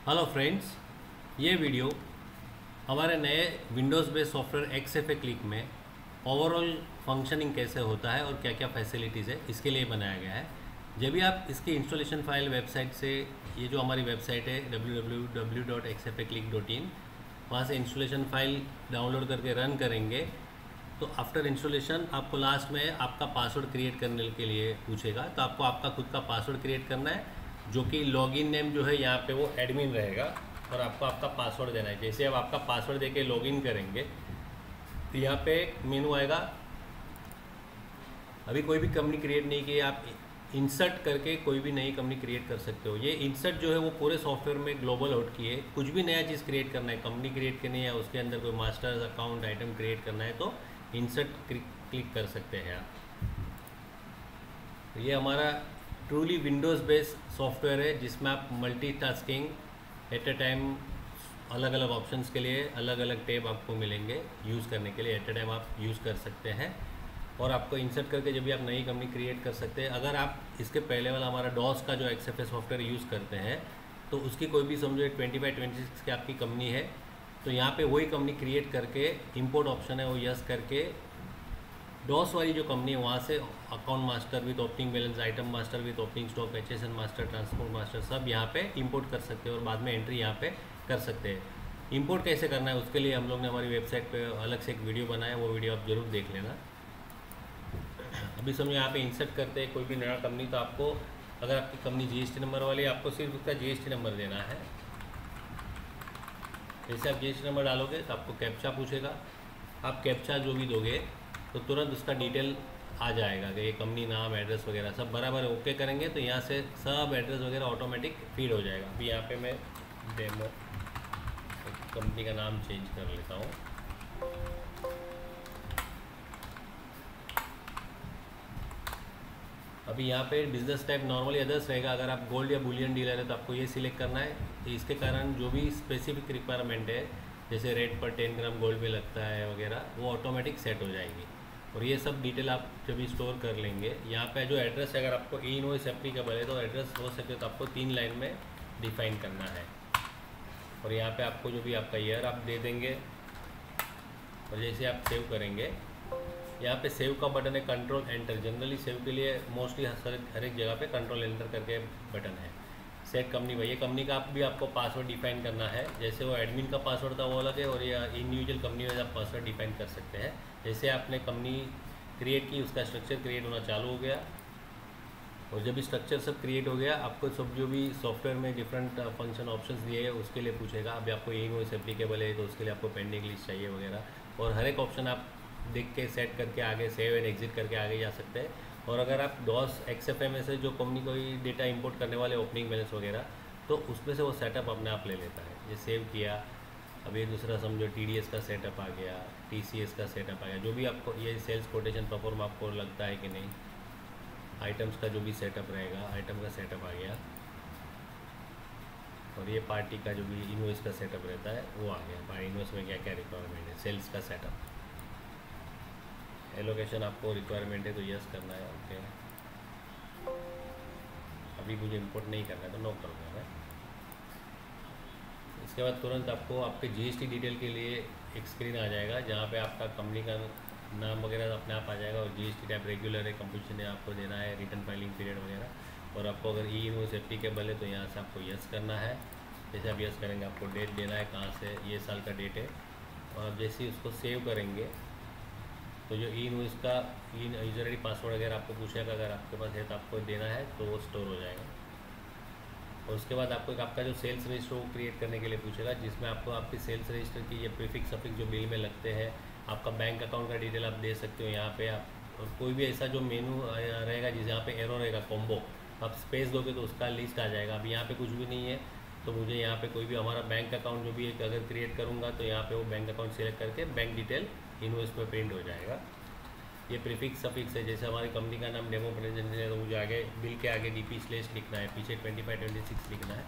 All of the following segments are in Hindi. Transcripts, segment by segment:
हेलो फ्रेंड्स, ये वीडियो हमारे नए विंडोज़ बेस्ड सॉफ्टवेयर एक्सएफए क्लिक में ओवरऑल फंक्शनिंग कैसे होता है और क्या क्या फैसिलिटीज़ है इसके लिए बनाया गया है। जब भी आप इसकी इंस्टॉलेशन फाइल वेबसाइट से, ये जो हमारी वेबसाइट है www.xfaclick.in, वहाँ से इंस्टॉलेशन फाइल डाउनलोड करके रन करेंगे तो आफ्टर इंस्टॉलेशन आपको लास्ट में आपका पासवर्ड क्रिएट करने के लिए पूछेगा। तो आपको आपका खुद का पासवर्ड क्रिएट करना है, जो कि लॉगिन नेम जो है यहाँ पे वो एडमिन रहेगा, और आपको आपका पासवर्ड देना है। जैसे आप आपका पासवर्ड देके लॉगिन करेंगे तो यहाँ पे मेनू आएगा। अभी कोई भी कंपनी क्रिएट नहीं की, आप इंसर्ट करके कोई भी नई कंपनी क्रिएट कर सकते हो। ये इंसर्ट जो है वो पूरे सॉफ्टवेयर में ग्लोबल आउट की है। कुछ भी नया चीज़ क्रिएट करना है, कंपनी क्रिएट करनी है या उसके अंदर कोई मास्टर्स अकाउंट आइटम क्रिएट करना है तो इंसर्ट क्लिक कर सकते हैं आप। तो ये हमारा ट्रूली विंडोज़ बेस्ड सॉफ्टवेयर है जिसमें आप मल्टीटास्किंग एट ए टाइम, अलग अलग ऑप्शंस के लिए अलग अलग टैब आपको मिलेंगे यूज़ करने के लिए। एट ए टाइम आप यूज़ कर सकते हैं और आपको इंसर्ट करके जब भी आप नई कंपनी क्रिएट कर सकते हैं। अगर आप इसके पहले वाला हमारा डॉस का जो एक्सएफए सॉफ्टवेयर यूज़ करते हैं तो उसकी कोई भी समझो 25-26 की आपकी कंपनी है तो यहाँ पे वही कंपनी क्रिएट करके इंपोर्ट ऑप्शन है वो यस करके डॉस वाली जो कंपनी है वहाँ से account master with opening balance, item master with opening stock, HSN master, transport master सब यहाँ पे इंपोर्ट कर सकते हैं और बाद में एंट्री यहाँ पे कर सकते हैं। इंपोर्ट कैसे करना है उसके लिए हम लोग ने हमारी वेबसाइट पे अलग से एक वीडियो बनाया, वो वीडियो आप ज़रूर देख लेना। अभी समझो यहाँ पे इंसर्ट करते हैं कोई भी नया कंपनी, तो आपको अगर आपकी कंपनी GST नंबर वाली है आपको सिर्फ उसका GST नंबर देना है। जैसे आप GST नंबर डालोगे तो आपको कैप्चा पूछेगा, आप कैप्चा जो भी दोगे तो तुरंत उसका डिटेल आ जाएगा कि ये कंपनी नाम, एड्रेस वगैरह सब बराबर ओके करेंगे तो यहाँ से सब एड्रेस वगैरह ऑटोमेटिक फीड हो जाएगा। अभी यहाँ पे मैं डेमो कंपनी का नाम चेंज कर लेता हूँ। अभी यहाँ पे बिजनेस टाइप नॉर्मली अदर्स रहेगा। अगर आप गोल्ड या बुलियन डीलर है तो आपको ये सिलेक्ट करना है। तो इसके कारण जो भी स्पेसिफिक रिक्वायरमेंट है, जैसे रेट पर 10 ग्राम गोल्ड में लगता है वगैरह, वो ऑटोमेटिक सेट हो जाएगी। और ये सब डिटेल आप जब स्टोर कर लेंगे, यहाँ पे जो एड्रेस है अगर आपको ई इनवॉइस एप्लीकेबल है तो एड्रेस हो सके तो आपको 3 लाइन में डिफाइन करना है। और यहाँ पे आपको जो भी आपका ईयर आप दे देंगे और जैसे आप सेव करेंगे, यहाँ पे सेव का बटन है, कंट्रोल एंटर। जनरली सेव के लिए मोस्टली हर एक जगह पे कंट्रोल एंटर करके बटन है। सेट कंपनी भाई, ये कंपनी का आप भी आपको पासवर्ड डिफाइन करना है। जैसे वो एडमिन का पासवर्ड था वो अलग है और ये इंडिविजुअल कंपनी में आप पासवर्ड डिफाइन कर सकते हैं। जैसे आपने कंपनी क्रिएट की, उसका स्ट्रक्चर क्रिएट होना चालू हो गया और जब भी स्ट्रक्चर सब क्रिएट हो गया आपको सब जो भी सॉफ्टवेयर में डिफरेंट फंक्शन ऑप्शंस दिए हैं उसके लिए पूछेगा। अभी आपको ये इनवॉइस एप्लीकेबल है तो उसके लिए आपको पेंडिंग लिस्ट चाहिए वगैरह, और हर एक ऑप्शन आप देख के सेट करके आगे सेव एंड एग्जिट करके आगे जा सकते हैं। और अगर आप डॉस एक्सएफए में से जो कंपनी कोई डेटा इंपोर्ट करने वाले ओपनिंग बैलेंस वगैरह, तो उसमें से वो सेटअप अपने आप ले लेता है। ये सेव किया, अब ये दूसरा समझो TDS का सेटअप आ गया, TCS का सेटअप आ गया, जो भी आपको ये सेल्स कोटेशन परफॉर्म आपको लगता है कि नहीं, आइटम्स का जो भी सेटअप रहेगा, आइटम का सेटअप आ गया, और ये पार्टी का जो भी इनवॉइस का सेटअप रहता है वो आ गया। इनवॉइस में क्या क्या रिक्वायरमेंट है, सेल्स का सेटअप, एलोकेशन आपको रिक्वायरमेंट है तो यस करना है, ओके। अभी मुझे इंपोर्ट नहीं करना है तो नो करूँगा मैं। इसके बाद तुरंत आपको आपके GST डिटेल के लिए एक स्क्रीन आ जाएगा जहाँ पे आपका कंपनी का नाम वगैरह अपने आप आ जाएगा और GST टाइप रेगुलर है, कंपोजिशन है आपको देना है, रिटर्न फाइलिंग पीरियड वगैरह। और आपको अगर ई इनवॉइस एप्लीकेबल है तो यहाँ से आपको यस करना है। जैसे आप यस करेंगे आपको डेट देना है, कहाँ से, ये साल का डेट है। और आप जैसे ही उसको सेव करेंगे तो जो ई इनवॉइस का यूजर आई डी पासवर्ड अगर आपको पूछेगा, अगर आपके पास है तो आपको देना है तो वो स्टोर हो जाएगा। और उसके बाद आपको एक आपका जो सेल्स रजिस्टर वो क्रिएट करने के लिए पूछेगा, जिसमें आपको आपकी सेल्स रजिस्टर की ये प्रीफिक्स सफिक्स जो बिल में लगते हैं, आपका बैंक अकाउंट का डिटेल आप दे सकते हो यहाँ पे आप। और कोई भी ऐसा जो मेनू रहेगा जिस यहाँ पे एरो रहेगा कॉम्बो, आप स्पेस दोगे तो उसका लिस्ट आ जाएगा। अब यहाँ पे कुछ भी नहीं है तो मुझे यहाँ पे कोई भी हमारा बैंक अकाउंट जो भी एक अगर क्रिएट करूँगा तो यहाँ पे वो बैंक अकाउंट सेलेक्ट करके बैंक डिटेल इनवॉइस पे प्रिंट हो जाएगा। ये प्रीफिक्स सफिक्स है, जैसे हमारी कंपनी का नाम डेमो प्रेजेंट है तो मुझे आगे बिल के आगे DP स्लेश लिखना है, पीछे 25-26 लिखना है,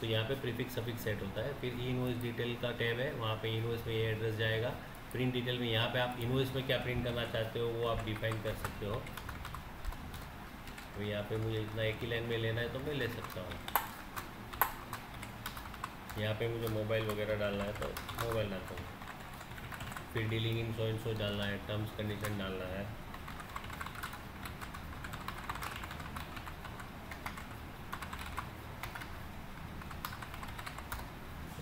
तो यहाँ पे प्रीफिक्स सफिक्स सेट होता है। फिर ई इनवॉइस डिटेल का टैब है, वहाँ पे इनवॉइस में ये एड्रेस जाएगा। प्रिंट डिटेल में यहाँ पे आप इनवॉइस में क्या प्रिंट करना चाहते हो वो आप डिफाइन कर सकते हो। तो यहाँ पे मुझे इतना एक ही लाइन में लेना है तो मैं ले सकता हूँ। यहाँ पे मुझे मोबाइल वगैरह डालना है तो मोबाइल डालता हूँ। फिर dealing in so and so डालना है, टर्म्स कंडीशन डालना है।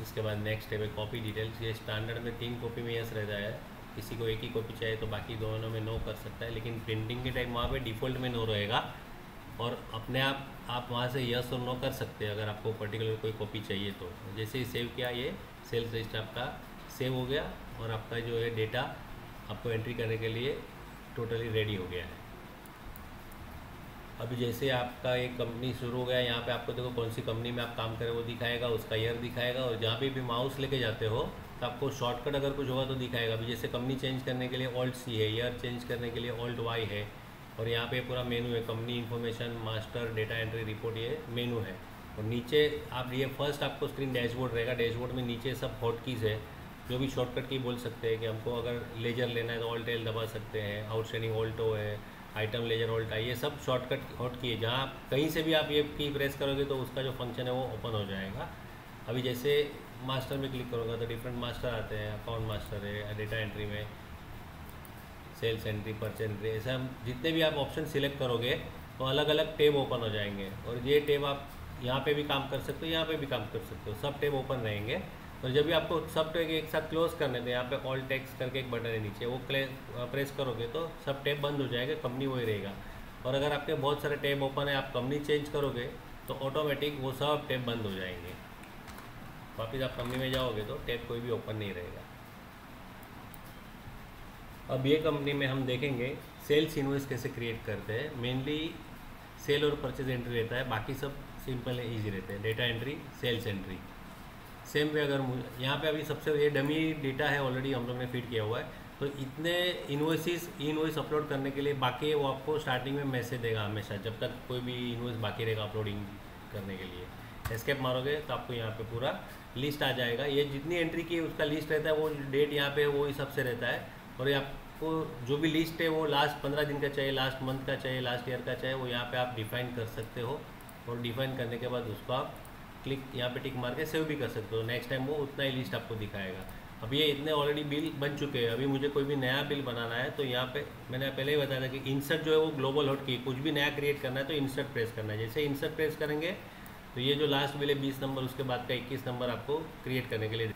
इसके बाद नेक्स्ट है कॉपी डिटेल्स। ये स्टैंडर्ड में 3 कॉपी में यस रहता है, किसी को एक ही कॉपी चाहिए तो बाकी दोनों में नो कर सकता है, लेकिन प्रिंटिंग के टाइम वहाँ पे डिफ़ॉल्ट में नो रहेगा और अपने आप वहाँ से यस और नो कर सकते हैं अगर आपको पर्टिकुलर कोई कॉपी चाहिए तो। जैसे ही सेव किया, ये सेल्स रजिस्टर आपका सेव हो गया और आपका जो है डेटा आपको एंट्री करने के लिए टोटली रेडी हो गया है। अभी जैसे आपका एक कंपनी शुरू हो गया, यहाँ पे आपको देखो कौन सी कंपनी में आप काम करें वो दिखाएगा, उसका ईयर दिखाएगा, और जहाँ पे भी माउस लेके जाते हो तो आपको शॉर्टकट अगर कुछ होगा तो दिखाएगा। अभी जैसे कंपनी चेंज करने के लिए ऑल्ट सी है, ईयर चेंज करने के लिए ऑल्ट वाई है, और यहाँ पे पूरा मेनू है, company information, master, data entry, report, ये मेनू है। और नीचे आप ये फर्स्ट आपको स्क्रीन डैशबोर्ड रहेगा, डैशबोर्ड में नीचे सब हॉट कीज़ है, जो भी शॉर्टकट की बोल सकते हैं कि हमको अगर लेजर लेना है तो ऑल्ट एल दबा सकते हैं, आउटस्टैंडिंग ऑल्ट ओ है, आइटम लेजर ऑल्ट आई, ये सब शॉर्टकट हॉट की है। जहाँ आप कहीं से भी आप ये की प्रेस करोगे तो उसका जो फंक्शन है वो ओपन हो जाएगा। अभी जैसे मास्टर में क्लिक करूँगा तो डिफरेंट मास्टर आते हैं, अकाउंट मास्टर है, डेटा एंट्री में सेल्स एंट्री, परचेज एंट्री, ऐसा जितने भी आप ऑप्शन सिलेक्ट करोगे तो अलग अलग टैब ओपन हो जाएंगे। और ये टैब आप यहाँ पे भी काम कर सकते हो, यहाँ पे भी काम कर सकते हो, सब टैब ओपन रहेंगे। और जब भी आपको सब टैब एक साथ क्लोज करने थे, यहाँ पे ऑल टेक्स्ट करके एक बटन है नीचे, वो प्रेस करोगे तो सब टैब बंद हो जाएगा, कंपनी वही रहेगा। और अगर आपके बहुत सारे टैब ओपन है, आप कंपनी चेंज करोगे तो ऑटोमेटिक वो सब टैब बंद हो जाएंगे। वापस आप कंपनी में जाओगे तो टैब कोई भी ओपन नहीं रहेगा। अब ये कंपनी में हम देखेंगे सेल्स इनवॉइस कैसे क्रिएट करते हैं। मेनली सेल और परचेज एंट्री रहता है, बाकी सब सिंपल है, ईजी रहते हैं। Data entry, sales entry same way. अगर यहाँ पे अभी सबसे ये डमी डेटा है, ऑलरेडी हम लोग ने फीड किया हुआ है, तो इतने इनवॉइस अपलोड करने के लिए बाकी है, वो आपको स्टार्टिंग में मैसेज देगा हमेशा, जब तक कोई भी इनवॉइस बाकी रहेगा अपलोडिंग करने के लिए। एस्केप मारोगे तो आपको यहाँ पे पूरा लिस्ट आ जाएगा। ये जितनी एंट्री की उसका लिस्ट रहता है, वो डेट यहाँ पे वो हिसाब से रहता है। और ये आपको जो भी लिस्ट है वो लास्ट 15 दिन का चाहिए, लास्ट मंथ का चाहिए, लास्ट ईयर का चाहिए, वो यहाँ पे आप डिफाइन कर सकते हो। और डिफाइन करने के बाद उसको आप क्लिक यहाँ पे टिक मार के सेव भी कर सकते हो। नेक्स्ट टाइम वो उतना ही लिस्ट आपको दिखाएगा। अब ये इतने ऑलरेडी बिल बन चुके हैं, अभी मुझे कोई भी नया बिल बनाना है तो यहाँ पे मैंने पहले ही बताया था कि इंसर्ट जो है वो ग्लोबल हॉट की, कुछ भी नया क्रिएट करना है तो इंसर्ट प्रेस करना है। जैसे इंसर्ट प्रेस करेंगे तो ये जो लास्ट बिल है 20 नंबर, उसके बाद का 21 नंबर आपको क्रिएट करने के लिए।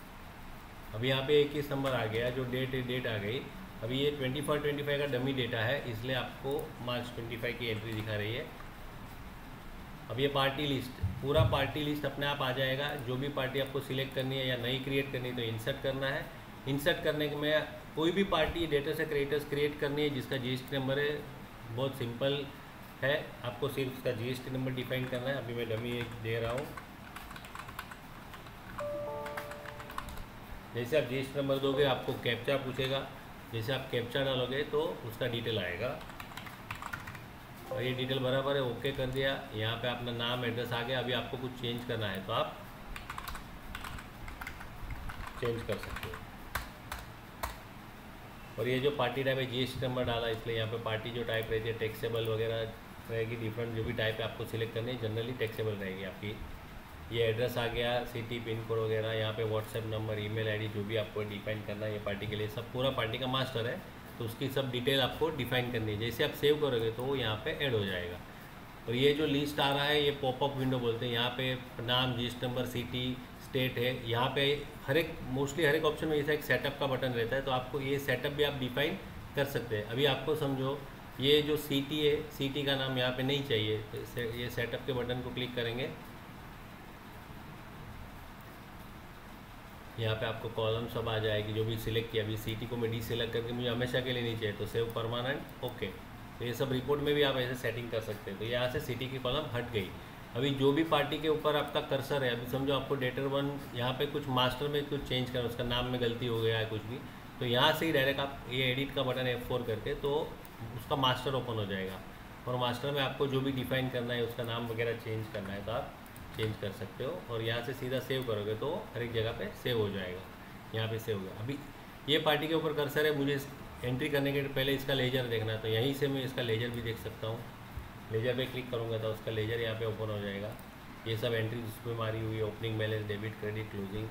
अभी यहाँ पे 21 नंबर आ गया, जो डेट आ गई। अभी ये 24/25 का डमी डेटा है, इसलिए आपको मार्च 25 की एंट्री दिखा रही है। अब ये पार्टी लिस्ट, पूरा पार्टी लिस्ट अपने आप आ जाएगा। जो भी पार्टी आपको सिलेक्ट करनी है या नई क्रिएट करनी है तो इंसर्ट करना है। इंसर्ट करने में कोई भी पार्टी डेटा से क्रिएट करनी है जिसका जीएसटी नंबर है, बहुत सिंपल है, आपको सिर्फ उसका जीएसटी नंबर डिफाइन करना है। अभी मैं डमी एक दे रहा हूँ। जैसे आप जीएसटी नंबर दोगे आपको कैप्चा पूछेगा, जैसे आप कैप्चा डालोगे तो उसका डिटेल आएगा। और ये डिटेल बराबर है, ओके कर दिया। यहाँ पे अपना नाम, एड्रेस आ गया। अभी आपको कुछ चेंज करना है तो आप चेंज कर सकते हो। और ये जो पार्टी टाइप है, जीएसटी नंबर डाला, इसलिए यहाँ पे पार्टी जो टाइप रहती है टैक्सेबल वगैरह रहेगी, डिफरेंट जो भी टाइप है आपको सिलेक्ट करनी है, जनरली टैक्सेबल रहेगी आपकी। ये एड्रेस आ गया, सिटी, पिन कोड वगैरह, यहाँ पे व्हाट्सएप नंबर, ईमेल आईडी, जो भी आपको डिफाइन करना है ये पार्टी के लिए, सब पूरा पार्टी का मास्टर है तो उसकी सब डिटेल आपको डिफाइन करनी है। जैसे आप सेव करोगे तो वो यहाँ पे ऐड हो जाएगा। और ये जो लिस्ट आ रहा है ये पॉपअप विंडो बोलते हैं। यहाँ पे नाम, जीएसटी नंबर, सिटी, स्टेट है। यहाँ पे मोस्टली हर एक ऑप्शन में ऐसा एक सेटअप का बटन रहता है, तो आपको ये सेटअप भी आप डिफाइन कर सकते हैं। अभी आपको समझो ये जो सिटी है, सिटी का नाम यहाँ पे नहीं चाहिए, तो ये सेटअप के बटन को क्लिक करेंगे, यहाँ पे आपको कॉलम सब आ जाएगी जो भी सिलेक्ट किया। अभी सिटी को मैं डीसेलेक्ट करके मुझे हमेशा के लिए नहीं चाहिए तो सेव परमानेंट, ओके। तो ये सब रिपोर्ट में भी आप ऐसे सेटिंग कर सकते हैं। तो यहाँ से सिटी की कॉलम हट गई। अभी जो भी पार्टी के ऊपर आपका कर्सर है, अभी समझो आपको डेटर 1 यहाँ पे कुछ मास्टर में कुछ चेंज करना, उसका नाम में गलती हो गया है कुछ भी, तो यहाँ से ही डायरेक्ट आप ये एडिट का बटन F4 करके तो उसका मास्टर ओपन हो जाएगा। और मास्टर में आपको जो भी डिफाइन करना है, उसका नाम वगैरह चेंज करना है तो आप चेंज कर सकते हो। और यहाँ से सीधा सेव करोगे तो हर एक जगह पे सेव हो जाएगा। यहाँ पे सेव हो गया। अभी ये पार्टी के ऊपर कर्सर है, मुझे एंट्री करने के पहले इसका लेजर देखना है तो यहीं से मैं इसका लेजर भी देख सकता हूँ। लेजर पे क्लिक करूँगा तो उसका लेजर यहाँ पे ओपन हो जाएगा। ये सब एंट्री उसमें मारी हुई है, opening balance, debit, credit, closing.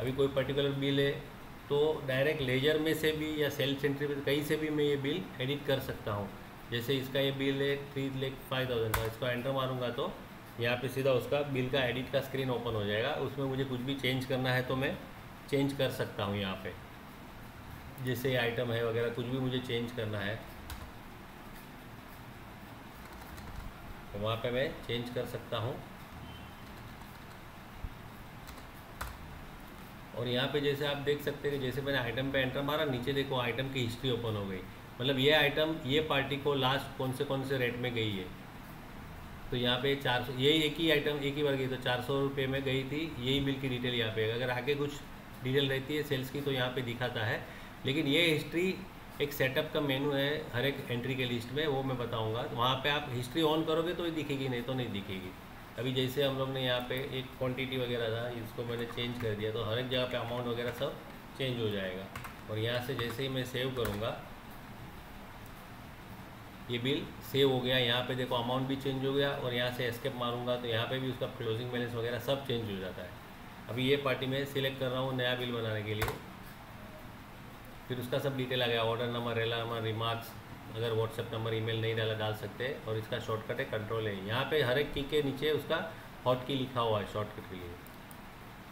अभी कोई पर्टिकुलर बिल है तो डायरेक्ट लेजर में से भी या सेल्फ एंट्री में कहीं से भी मैं ये बिल एडिट कर सकता हूँ। जैसे इसका ये बिल है 3,05,000 का, इसको एंटर मारूंगा तो यहाँ पे सीधा उसका बिल का एडिट का स्क्रीन ओपन हो जाएगा। उसमें मुझे कुछ भी चेंज करना है तो मैं चेंज कर सकता हूँ यहाँ पे, जैसे ये आइटम है वगैरह कुछ भी मुझे चेंज करना है तो वहाँ पे मैं चेंज कर सकता हूँ। और यहाँ पे जैसे आप देख सकते हैं कि जैसे मैंने आइटम पे एंटर मारा, नीचे देखो आइटम की हिस्ट्री ओपन हो गई। मतलब ये आइटम ये पार्टी को लास्ट कौन से रेट में गई है, तो यहाँ पे 400, यही एक ही आइटम एक ही बार गई तो 400 रुपये में गई थी, यही बिल की डिटेल यहाँ पे। अगर आगे कुछ डिटेल रहती है सेल्स की तो यहाँ पे दिखाता है, लेकिन ये हिस्ट्री एक सेटअप का मेनू है हर एक एंट्री के लिस्ट में, वो मैं बताऊँगा। तो वहाँ पर आप हिस्ट्री ऑन करोगे तो ही दिखेगी, नहीं तो नहीं दिखेगी। अभी जैसे हम लोग ने यहाँ पे एक क्वांटिटी वगैरह था, इसको मैंने चेंज कर दिया तो हर एक जगह पे अमाउंट वगैरह सब चेंज हो जाएगा। और यहाँ से जैसे ही मैं सेव करूँगा ये बिल सेव हो गया। यहाँ पे देखो अमाउंट भी चेंज हो गया और यहाँ से एस्केप मारूंगा तो यहाँ पे भी उसका क्लोजिंग बैलेंस वगैरह सब चेंज हो जाता है। अभी ये पार्टी में सिलेक्ट कर रहा हूँ नया बिल बनाने के लिए, फिर उसका सब डिटेल आ गया, ऑर्डर नंबर, रेला नंबर, रिमार्क्स, अगर व्हाट्सएप नंबर ईमेल नहीं डाल सकते, और इसका शॉर्टकट है कंट्रोल है। यहाँ पे हर एक की के नीचे उसका हॉट की लिखा हुआ है शॉर्टकट के लिए।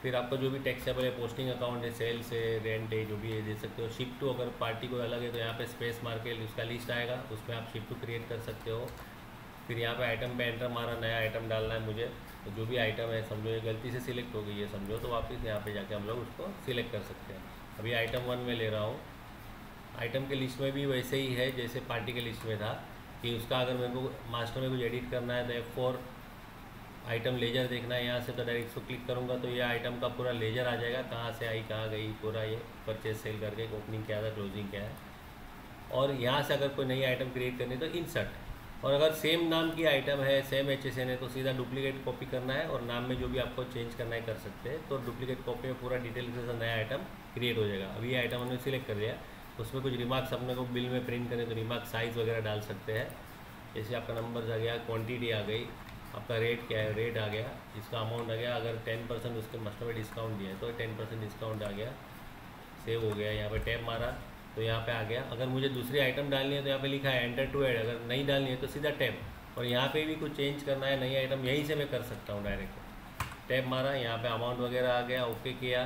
फिर आपका जो भी टैक्सेबल है, पोस्टिंग अकाउंट है, सेल्स है, रेंट है, जो भी है दे सकते हो। शिप टू अगर पार्टी को अलग है तो यहाँ पे स्पेस मार के उसका लिस्ट आएगा, उसमें आप शिप टू क्रिएट कर सकते हो। फिर यहाँ पे आइटम पे एंटर मारा, नया आइटम डालना है मुझे, तो जो भी आइटम है समझो ये गलती से सिलेक्ट हो गई है समझो, तो वापस यहाँ पे जाके हम लोग उसको सिलेक्ट कर सकते हैं। अभी आइटम 1 में ले रहा हूँ। आइटम के लिस्ट में भी वैसे ही है जैसे पार्टी के लिस्ट में था, कि उसका अगर मेरे को मास्टर में कुछ एडिट करना है तो F4 आइटम लेजर देखना है, यहाँ से तो डायरेक्ट इसको क्लिक करूँगा तो ये आइटम का पूरा लेजर आ जाएगा, कहाँ से आई कहाँ गई, पूरा ये परचेज सेल करके ओपनिंग क्या था, क्लोजिंग क्या है। और यहाँ से अगर कोई नई आइटम क्रिएट करनी तो इंसर्ट, और अगर सेम नाम की आइटम है, सेम HSN है तो सीधा डुप्लीकेट कॉपी करना है, और नाम में जो भी आपको चेंज करना है कर सकते हैं। तो डुप्लीकेट कॉपी में पूरा डिटेल के साथ नया आइटम क्रिएट हो जाएगा। अभी ये आइटम हमने सिलेक्ट कर लिया, उसमें कुछ रिमार्क्स अपने को बिल में प्रिंट करें तो रिमार्क साइज़ वगैरह डाल सकते हैं। जैसे आपका नंबर आ गया, क्वांटिटी आ गई, आपका रेट क्या है, रेट आ गया, इसका अमाउंट आ गया, अगर 10% उसके मास्टर में डिस्काउंट दिया है तो 10% डिस्काउंट आ गया, सेव हो गया। यहाँ पे टैब मारा तो यहाँ पे आ गया। अगर मुझे दूसरी आइटम डालनी है तो यहाँ पे लिखा है एंटर टू ऐड, अगर नहीं डालनी है तो सीधा टैब, और यहाँ पे भी कुछ चेंज करना है नई आइटम यहीं से मैं कर सकता हूँ डायरेक्ट। टैब मारा, यहाँ पे अमाउंट वगैरह आ गया, ओके किया।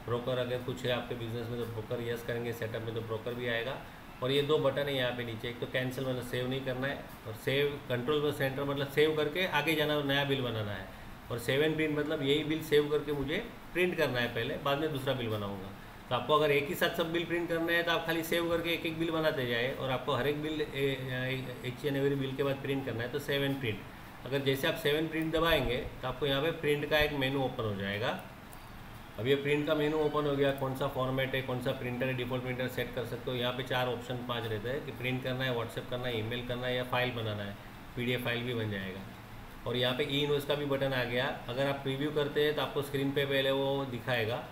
ब्रोकर अगर कुछ है आपके बिजनेस में तो ब्रोकर यस करेंगे, सेटअप में तो ब्रोकर भी आएगा। और ये 2 बटन है यहाँ पे नीचे, एक तो कैंसिल मतलब सेव नहीं करना है, और सेव कंट्रोल पर सेंटर मतलब सेव करके आगे जाना, नया बिल बनाना है। और सेव एंड प्रिंट मतलब यही बिल सेव करके मुझे प्रिंट करना है पहले, बाद में दूसरा बिल बनाऊंगा। तो आपको अगर एक ही साथ सब बिल प्रिंट करने हैं तो आप खाली सेव करके एक एक बिल बनाते जाए, और आपको हर एक bill each and every bill के बाद प्रिंट करना है तो सेव एंड प्रिंट। अगर जैसे आप सेव एंड प्रिंट दबाएंगे तो आपको यहाँ पे प्रिंट का एक मेनू ओपन हो जाएगा। अब ये प्रिंट का मेनू ओपन हो गया, कौन सा फॉर्मेट है, कौन सा प्रिंटर है, डिफ़ॉल्ट प्रिंटर सेट कर सकते हो। यहाँ पे 4 ऑप्शन 5 रहते हैं कि प्रिंट करना है, व्हाट्सएप करना है, ईमेल करना है, या फाइल बनाना है, PDF फाइल भी बन जाएगा। और यहाँ पे ई इनवॉइस का भी बटन आ गया। अगर आप प्रीव्यू करते हैं तो आपको स्क्रीन पे पहले वो दिखाएगा,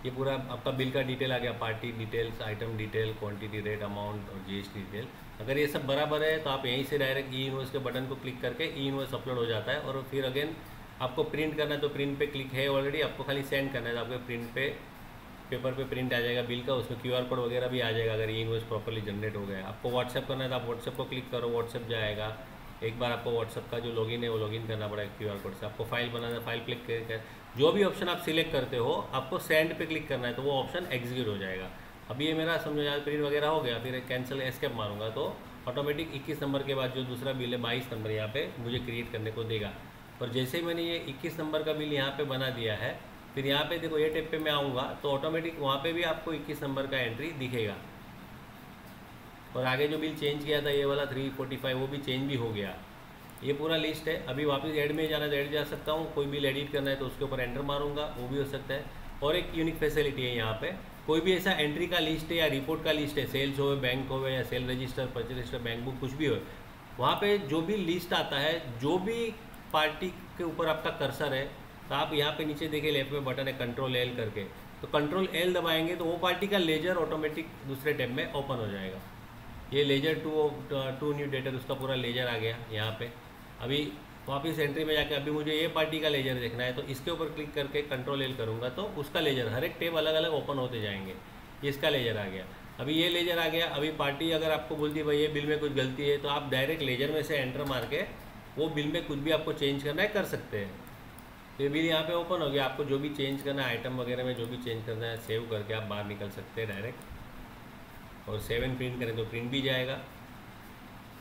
ये पूरा आपका बिल का डिटेल आ गया, party details, item detail, quantity, rate, amount और GST डिटेल। अगर ये सब बराबर है तो आप यहीं से डायरेक्ट ई इनवॉइस के बटन को क्लिक करके ई इनवॉइस अपलोड हो जाता है। और फिर अगेन आपको प्रिंट करना है तो प्रिंट पे क्लिक है ऑलरेडी, आपको खाली सेंड करना है तो आपके प्रिंट पे पेपर पे प्रिंट आ जाएगा बिल का, उसमें QR कोड वगैरह भी आ जाएगा अगर ये इनवॉइस प्रॉपर्ली जनरेट हो गया। आपको व्हाट्सएप करना है तो आप व्हाट्सएप को क्लिक करो, व्हाट्सएप जाएगा। एक बार आपको व्हाट्सएप का जो लॉगिन है वो लॉगिन करना पड़ेगा QR कोड से। आपको फाइल बनाना है, फाइल क्लिक करके जो भी ऑप्शन आप सिलेक्ट करते हो आपको सेंड पे क्लिक करना है तो वो ऑप्शन एग्जीक्यूट हो जाएगा। अभी ये मेरा समझो यार प्रिंट वगैरह हो गया, फिर कैंसिल एस्केप मारूंगा तो ऑटोमेटिक 21 नंबर के बाद जो दूसरा बिल है 22 नंबर यहाँ पे मुझे क्रिएट करने को देगा। और जैसे ही मैंने ये 21 नंबर का बिल यहाँ पे बना दिया है, फिर यहाँ पे देखो ये टैब पे मैं आऊँगा तो ऑटोमेटिक वहाँ पे भी आपको 21 नंबर का एंट्री दिखेगा। और आगे जो बिल चेंज किया था ये वाला 345 वो भी चेंज भी हो गया। ये पूरा लिस्ट है। अभी वापस ऐड में जाना है तो ऐड जा सकता हूँ, कोई बिल एडिट करना है तो उसके ऊपर एंटर मारूंगा वो भी हो सकता है। और एक यूनिक फैसिलिटी है यहाँ पे, कोई भी ऐसा एंट्री का लिस्ट है या रिपोर्ट का लिस्ट है, सेल्स हो, बैंक हो या cell register, purchase register, bank book कुछ भी हो, वहाँ पे जो भी लिस्ट आता है, जो भी पार्टी के ऊपर आपका कर्सर है तो आप यहाँ पे नीचे देखिए लेफ्ट में बटन है कंट्रोल L करके, तो कंट्रोल L दबाएंगे तो वो पार्टी का लेजर ऑटोमेटिक दूसरे टैब में ओपन हो जाएगा। ये लेजर टू न्यू डेटर उसका पूरा लेजर आ गया यहाँ पे। अभी वापस एंट्री में जाके अभी मुझे ये पार्टी का लेजर देखना है, तो इसके ऊपर क्लिक करके कंट्रोल एल करूँगा तो उसका लेजर हर एक टेब अलग अलग ओपन होते जाएंगे। इसका लेजर आ गया, अभी ये लेजर आ गया। अभी पार्टी अगर आपको बोलती है भाई ये बिल में कुछ गलती है, तो आप डायरेक्ट लेजर में से एंटर मार के वो बिल में कुछ भी आपको चेंज करना है कर सकते हैं। तो ये बिल यहाँ पे ओपन हो गया। आपको जो भी चेंज करना है आइटम वगैरह में जो भी चेंज करना है सेव करके आप बाहर निकल सकते हैं डायरेक्ट, और सेव एंड प्रिंट करें तो प्रिंट भी जाएगा।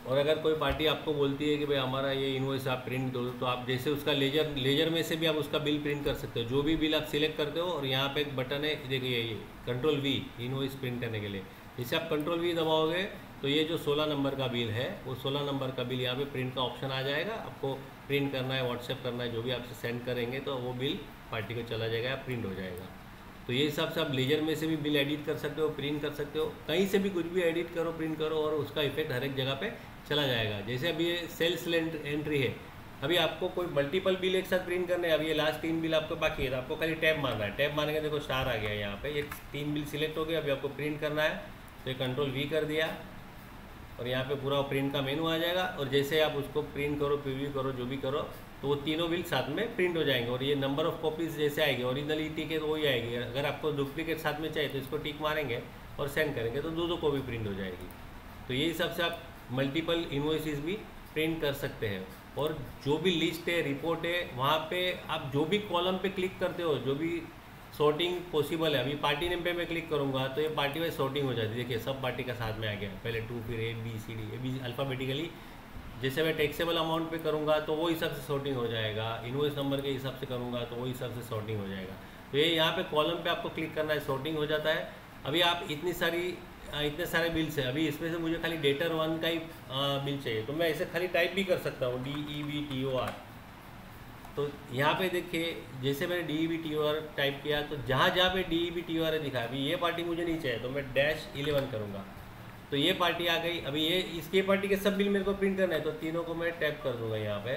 और अगर कोई पार्टी आपको बोलती है कि भाई हमारा ये इनवॉइस आप प्रिंट दो, तो आप जैसे उसका लेजर में से भी आप उसका बिल प्रिंट कर सकते हो। जो भी बिल आप सिलेक्ट करते हो, और यहाँ पे एक बटन है देखिए ये कंट्रोल वी इनवॉइस प्रिंट करने के लिए। जैसे आप कंट्रोल वी दबाओगे तो ये जो 16 नंबर का बिल है वो 16 नंबर का बिल यहाँ पे प्रिंट का ऑप्शन आ जाएगा। आपको प्रिंट करना है, व्हाट्सएप करना है, जो भी आपसे सेंड करेंगे तो वो बिल पार्टी को चला जाएगा या प्रिंट हो जाएगा। तो ये हिसाब से आप लेजर में से भी बिल एडिट कर सकते हो, प्रिंट कर सकते हो, कहीं से भी कुछ भी एडिट करो, प्रिंट करो, और उसका इफेक्ट हर एक जगह पे चला जाएगा। जैसे अभी ये सेल्स एंट्री है, अभी आपको कोई मल्टीपल बिल एक साथ प्रिंट करने हैं। अभी ये लास्ट 3 बिल आपको बाकी है, तो आपको खाली टैब मारना है। टैब मारने के देखो स्टार आ गया यहाँ पे, ये 3 बिल सिलेक्ट हो गया। अभी आपको प्रिंट करना है तो ये कंट्रोल वी कर दिया और यहाँ पे पूरा प्रिंट का मेनू आ जाएगा। और जैसे आप उसको प्रिंट करो, प्रीव्यू करो, जो भी करो, तो वो तीनों बिल साथ में प्रिंट हो जाएंगे। और ये नंबर ऑफ कॉपीज जैसे आएगी, ओरिजिनल टिक है तो वही आएगी। अगर आपको डुप्लीकेट साथ में चाहिए तो इसको टिक मारेंगे और सेंड करेंगे तो दो कॉपी प्रिंट हो जाएगी। तो ये हिसाब से आप मल्टीपल इनवॉइसेस भी प्रिंट कर सकते हैं। और जो भी लिस्ट है, रिपोर्ट है, वहाँ पे आप जो भी कॉलम पे क्लिक करते हो, जो भी सॉर्टिंग पॉसिबल है। अभी पार्टी नेम पे मैं क्लिक करूँगा तो ये पार्टी वाइज सॉर्टिंग हो जाती है। देखिए सब पार्टी का साथ में आ गया, पहले 2 फिर A B अल्फ़ाबेटिकली। जैसे मैं टैक्सेबल अमाउंट पे करूँगा तो वो हिसाब से सॉर्टिंग हो जाएगा, इनवॉइस नंबर के हिसाब से करूँगा तो वो हिसाब से सॉर्टिंग हो जाएगा। तो ये यहाँ पे कॉलम पे आपको क्लिक करना है, सॉर्टिंग हो जाता है। अभी आप इतने सारे बिल्स हैं, अभी इसमें से मुझे खाली डेटर 1 का ही बिल चाहिए, तो मैं ऐसे खाली टाइप भी कर सकता हूँ DEBTOR। तो यहाँ पे देखिए जैसे मैंने DEBTOR टाइप किया तो जहाँ जहाँ पे DEBTOR है दिखा, अभी ये पार्टी मुझे नहीं चाहिए तो मैं -11 करूँगा तो ये पार्टी आ गई। अभी ये इसके पार्टी के सब बिल मेरे को प्रिंट करना है तो तीनों को मैं टैप कर दूंगा यहाँ पे।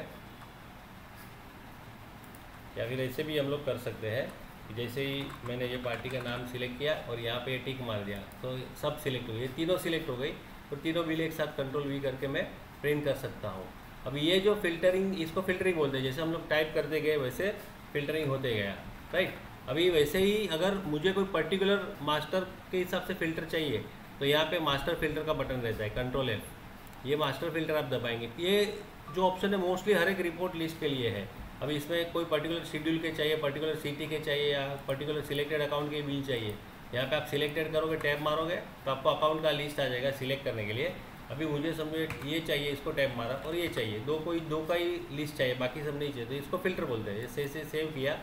या फिर ऐसे भी हम लोग कर सकते हैं, जैसे ही मैंने ये पार्टी का नाम सिलेक्ट किया और यहाँ पे टिक मार दिया तो सब सिलेक्ट हो गई, तीनों सिलेक्ट हो गई। और तीनों बिल एक साथ कंट्रोल वी करके मैं प्रिंट कर सकता हूँ। अभी ये जो फिल्टरिंग, इसको फिल्टरिंग बोलते हैं। जैसे हम लोग टाइप करते गए वैसे फिल्टरिंग होते गया, राइट। अभी वैसे ही अगर मुझे कोई पर्टिकुलर मास्टर के हिसाब से फ़िल्टर चाहिए तो यहाँ पे मास्टर फिल्टर का बटन रहता है, कंट्रोल F। ये मास्टर फिल्टर आप दबाएंगे, ये जो ऑप्शन है मोस्टली हर एक रिपोर्ट लिस्ट के लिए है। अभी इसमें कोई पर्टिकुलर शेड्यूल के चाहिए, पर्टिकुलर सिटी के चाहिए, या पर्टिकुलर सिलेक्टेड अकाउंट के बिल चाहिए, यहाँ पे आप सिलेक्टेड करोगे, टैब मारोगे तो आपको अकाउंट का लिस्ट आ जाएगा सिलेक्ट करने के लिए। अभी मुझे समझो ये चाहिए, इसको टैब मारा, और ये चाहिए, दो का ही लिस्ट चाहिए, बाकी सब नहीं चाहिए, तो इसको फिल्टर बोलते हैं। जैसे सेव किया,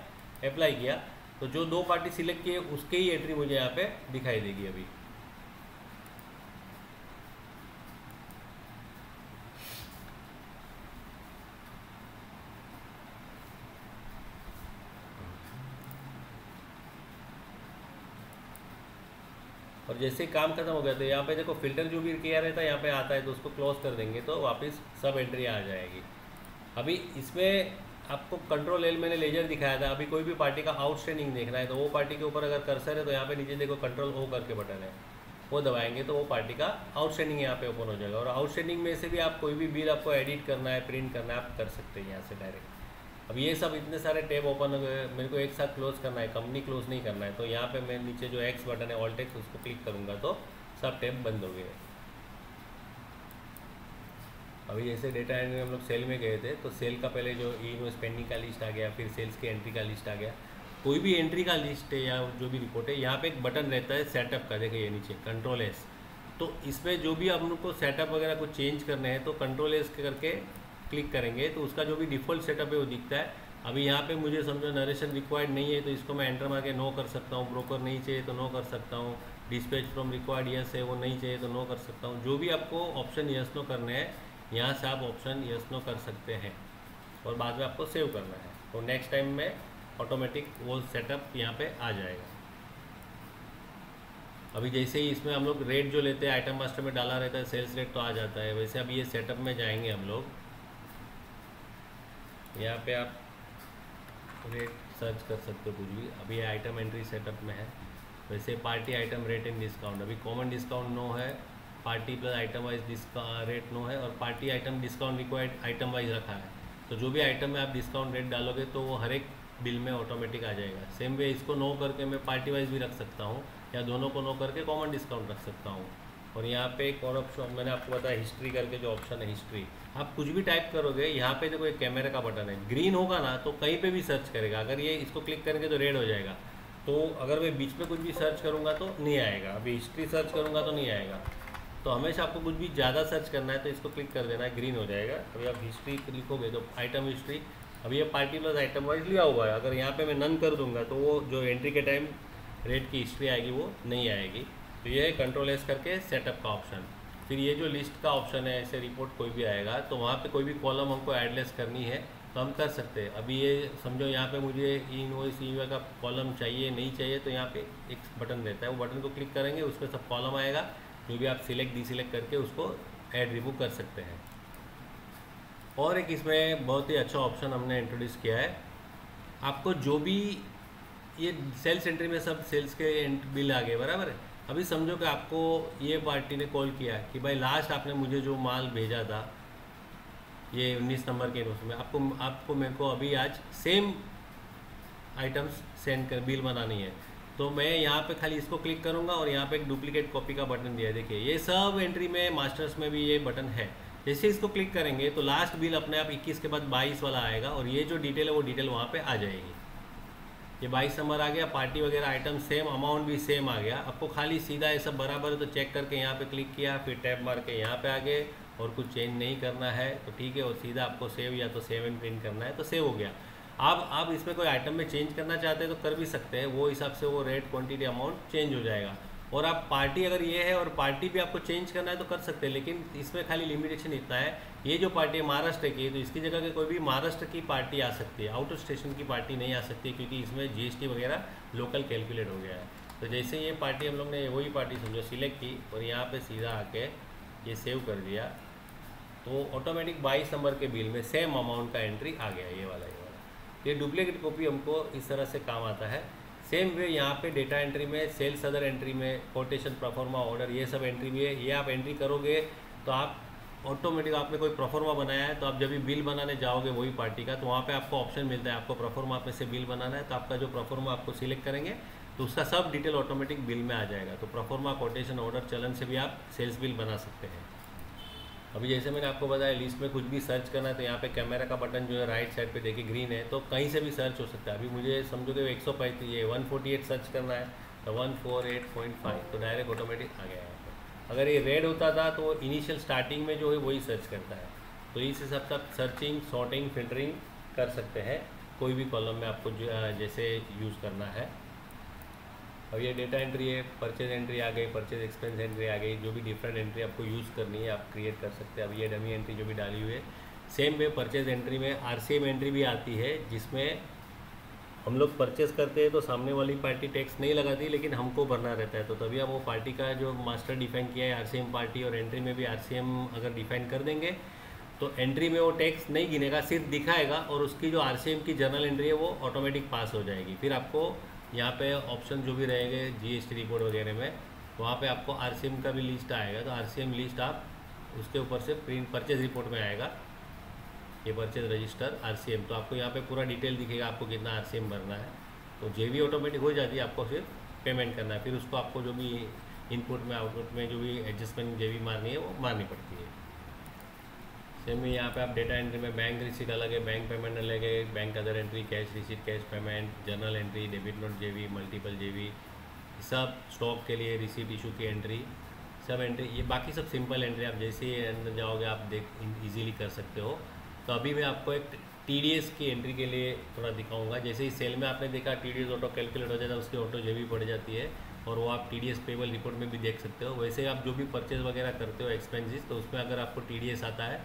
अप्लाई किया, तो जो 2 पार्टी सिलेक्ट किए उसके ही एंट्री मुझे यहाँ पे दिखाई देगी। अभी और जैसे ही काम खत्म हो गया तो यहाँ पे देखो फिल्टर जो भी किया रहता है यहाँ पे आता है, तो उसको क्लोज कर देंगे तो वापस सब एंट्री आ जाएगी। अभी इसमें आपको कंट्रोल L मैंने लेजर दिखाया था। अभी कोई भी पार्टी का आउटस्टैंडिंग देखना है तो वो पार्टी के ऊपर अगर कर्सर है तो यहाँ पे नीचे देखो कंट्रोल O करके बटन है, वो दबाएंगे तो वो पार्टी का आउटस्टैंडिंग यहाँ पे ओपन हो जाएगा। और आउटस्टैंडिंग में से भी आप कोई भी बिल आपको एडिट करना है, प्रिंट करना है, आप कर सकते हैं यहाँ से डायरेक्ट। अब ये सब इतने सारे टैब ओपन हो गए, मेरे को एक साथ क्लोज करना है, कंपनी क्लोज नहीं करना है, तो यहाँ पे मैं नीचे जो X बटन है ऑल्ट X, उसको क्लिक करूँगा तो सब टैब बंद हो गए। अभी जैसे डेटा एंट्री हम लोग सेल में गए थे तो सेल का पहले जो इनवॉइस पेंडिंग का लिस्ट आ गया, फिर सेल्स की एंट्री का लिस्ट आ गया। कोई भी एंट्री का लिस्ट है या जो भी रिपोर्ट है, यहाँ पे एक बटन रहता है सेटअप का, देखिए ये नीचे कंट्रोल S। तो इसमें जो भी हम लोग को सेटअप वगैरह को चेंज करने हैं तो कंट्रोल S करके क्लिक करेंगे तो उसका जो भी डिफ़ॉल्ट सेटअप है वो दिखता है। अभी यहाँ पे मुझे समझो नरेशन रिक्वायर्ड नहीं है तो इसको मैं एंटर मार के नो कर सकता हूँ। ब्रोकर नहीं चाहिए तो नो कर सकता हूँ। डिस्पैच फ्रॉम रिक्वायर्ड यस है, वो नहीं चाहिए तो नो कर सकता हूँ। जो भी आपको ऑप्शन यस नो करने हैं यहाँ से आप ऑप्शन यस नो कर सकते हैं और बाद में आपको सेव करना है तो नेक्स्ट टाइम में ऑटोमेटिक वो सेटअप यहाँ पे आ जाएगा। अभी जैसे ही इसमें हम लोग रेट जो लेते हैं आइटम मास्टर में डाला रहता है सेल्स रेट तो आ जाता है। वैसे अभी ये सेटअप में जाएंगे हम लोग, यहाँ पे आप रेट सर्च कर सकते हो कुछ भी। अभी ये आइटम एंट्री सेटअप में है। वैसे party item rate and discount, अभी कॉमन डिस्काउंट नो है, party plus item wise rate no है, और party item discount required item wise रखा है। तो जो भी आइटम में आप डिस्काउंट रेट डालोगे तो वो हर एक बिल में ऑटोमेटिक आ जाएगा। सेम वे इसको नो करके मैं पार्टी वाइज भी रख सकता हूँ, या दोनों को नो करके कॉमन डिस्काउंट रख सकता हूँ। और यहाँ पे एक और ऑप्शन मैंने आपको बताया, हिस्ट्री करके जो ऑप्शन है हिस्ट्री, आप कुछ भी टाइप करोगे यहाँ पे देखो एक कैमरे का बटन है, ग्रीन होगा ना तो कहीं पे भी सर्च करेगा। अगर ये इसको क्लिक करेंगे तो रेड हो जाएगा, तो अगर मैं बीच में कुछ भी सर्च करूँगा तो नहीं आएगा। अभी हिस्ट्री सर्च करूँगा तो नहीं आएगा। तो हमेशा आपको कुछ भी ज़्यादा सर्च करना है तो इसको क्लिक कर देना है, ग्रीन हो जाएगा। अभी आप हिस्ट्री लिखोगे तो आइटम हिस्ट्री, अभी ये पार्टी प्लस आइटम वाइज लिया हुआ है, अगर यहाँ पे मैं नन कर दूंगा तो वो जो एंट्री के टाइम रेट की हिस्ट्री आएगी वो नहीं आएगी। तो ये है कंट्रोल एस करके सेटअप का ऑप्शन। फिर ये जो लिस्ट का ऑप्शन है, ऐसे रिपोर्ट कोई भी आएगा तो वहाँ पे कोई भी कॉलम हमको एडलेस करनी है तो हम कर सकते हैं। अभी ये समझो यहाँ पे मुझे इनवॉइस ईमेल का कॉलम चाहिए नहीं चाहिए, तो यहाँ पे एक बटन रहता है, वो बटन को क्लिक करेंगे उस पर सब कॉलम आएगा, जो भी आप सिलेक्ट डिसिलेक्ट करके उसको ऐड रिमूव कर सकते हैं। और एक इसमें बहुत ही अच्छा ऑप्शन हमने इंट्रोड्यूस किया है, आपको जो भी ये सेल्स एंट्री में सब सेल्स के बिल आ गए बराबर है। अभी समझो कि आपको ये पार्टी ने कॉल किया कि भाई लास्ट आपने मुझे जो माल भेजा था ये 19 नंबर के उसमें आपको मेरे को अभी आज सेम आइटम्स सेंड कर बिल बनानी है, तो मैं यहाँ पे खाली इसको क्लिक करूँगा और यहाँ पे एक डुप्लीकेट कॉपी का बटन दिया है। देखिए ये सब एंट्री में मास्टर्स में भी ये बटन है। जैसे इसको क्लिक करेंगे तो लास्ट बिल अपने आप 21 के बाद 22 वाला आएगा और ये जो डिटेल है वो डिटेल वहाँ पे आ जाएगी। ये 22 नंबर आ गया, पार्टी वगैरह आइटम सेम, अमाउंट भी सेम आ गया। आपको खाली सीधा ये सब बराबर है तो चेक करके यहाँ पे क्लिक किया, फिर टैब मार के यहाँ पे आ गए और कुछ चेंज नहीं करना है तो ठीक है, और सीधा आपको सेव या तो सेव एंड प्रिंट करना है तो सेव हो गया। आप इसमें कोई आइटम में चेंज करना चाहते हैं तो कर भी सकते हैं, वो हिसाब से वो रेट क्वांटिटी अमाउंट चेंज हो जाएगा। और आप पार्टी अगर ये है और पार्टी भी आपको चेंज करना है तो कर सकते हैं, लेकिन इसमें खाली लिमिटेशन इतना है, ये जो पार्टी है महाराष्ट्र की है तो इसकी जगह के कोई भी महाराष्ट्र की पार्टी आ सकती है, आउट ऑफ स्टेशन की पार्टी नहीं आ सकती, क्योंकि इसमें जीएसटी वगैरह लोकल कैलकुलेट हो गया है। तो जैसे ये पार्टी हम लोग ने वही पार्टी समझो सिलेक्ट की और यहाँ पर सीधा आके ये सेव कर दिया तो ऑटोमेटिक 22 नंबर के बिल में सेम अमाउंट का एंट्री आ गया, ये वाला। ये डुप्लीकेट कॉपी हमको इस तरह से काम आता है। सेम वे यहाँ पे डेटा एंट्री में, सेल्स अदर एंट्री में, कोटेशन, प्रोफॉर्मा, ऑर्डर, ये सब एंट्री भी है। ये आप एंट्री करोगे तो आप ऑटोमेटिक, आपने कोई प्रोफॉर्मा बनाया है तो आप जब भी बिल बनाने जाओगे वही पार्टी का तो वहाँ पे आपको ऑप्शन मिलता है, आपको प्रोफॉर्मा में से बिल बनाना है तो आपका जो प्रोफॉर्मा आपको सिलेक्ट करेंगे तो उसका सब डिटेल ऑटोमेटिक बिल में आ जाएगा। तो प्रोफॉर्मा, कोटेशन, ऑर्डर, चलन से भी आप सेल्स बिल बना सकते हैं। अभी जैसे मैंने आपको बताया लिस्ट में कुछ भी सर्च करना है तो यहाँ पे कैमरा का बटन जो है राइट साइड पे देखिए ग्रीन है, तो कहीं से भी सर्च हो सकता है। अभी मुझे समझो कि 148 सर्च करना है तो 148.5 तो डायरेक्ट ऑटोमेटिक आ गया यहाँ पे। अगर ये रेड होता था तो इनिशियल स्टार्टिंग में जो है वही सर्च करता है। तो इस हिसाब से आप सर्चिंग, सॉर्टिंग, फिल्टरिंग कर सकते हैं कोई भी कॉलम में आपको जैसे यूज़ करना है। अब ये डेटा एंट्री है, परचेज एंट्री आ गई, परचेज एक्सपेंस एंट्री आ गई, जो भी डिफरेंट एंट्री आपको यूज़ करनी है आप क्रिएट कर सकते हैं। अब ये डमी एंट्री जो भी डाली हुई है, सेम वे परचेज एंट्री में आरसीएम एंट्री भी आती है, जिसमें हम लोग परचेस करते हैं तो सामने वाली पार्टी टैक्स नहीं लगाती लेकिन हमको भरना रहता है। तो तभी हम वो पार्टी का जो मास्टर डिफाइन किया है आरसीएम पार्टी, और एंट्री में भी आरसीएम अगर डिफाइन कर देंगे तो एंट्री में वो टैक्स नहीं गिनेगा, सिर्फ दिखाएगा और उसकी जो आरसीएम की जर्नल एंट्री है वो ऑटोमेटिक पास हो जाएगी। फिर आपको यहाँ पे ऑप्शन जो भी रहेंगे जीएसटी रिपोर्ट वगैरह में, वहाँ पे आपको आरसीएम का भी लिस्ट आएगा तो आरसीएम लिस्ट आप उसके ऊपर से प्रिंट परचेज रिपोर्ट में आएगा, ये परचेज रजिस्टर आरसीएम, तो आपको यहाँ पे पूरा डिटेल दिखेगा आपको कितना आरसीएम भरना है। तो जेवी ऑटोमेटिक हो जाती है, आपको सिर्फ पेमेंट करना है, फिर उसको आपको जो भी इनपुट में आउटपुट में जो भी एडजस्टमेंट जेवी मारनी है वो मारनी पड़ती है। सेम यहाँ पे आप डेटा एंट्री में बैंक रिसीट अलग है, बैंक पेमेंट अलग है, bank other entry, cash receipt, cash payment, journal entry, debit note जेवी, मल्टीपल जेवी, सब स्टॉक के लिए रिसीट इशू की एंट्री, सब एंट्री, ये बाकी सब सिंपल एंट्री आप जैसे ही अंदर जाओगे आप इजीली कर सकते हो। तो अभी मैं आपको एक टीडीएस की एंट्री के लिए थोड़ा दिखाऊंगा। जैसे ही सेल में आपने देखा टीडीएस ऑटो कैलकुलेट हो जाता है, उसकी ऑटो जेवी पड़ जाती है और वो आप टीडीएस पेबल रिपोर्ट में भी देख सकते हो। वैसे आप जो भी परचेज वगैरह करते हो एक्सपेंसेस, तो उसमें अगर आपको टीडीएस आता है,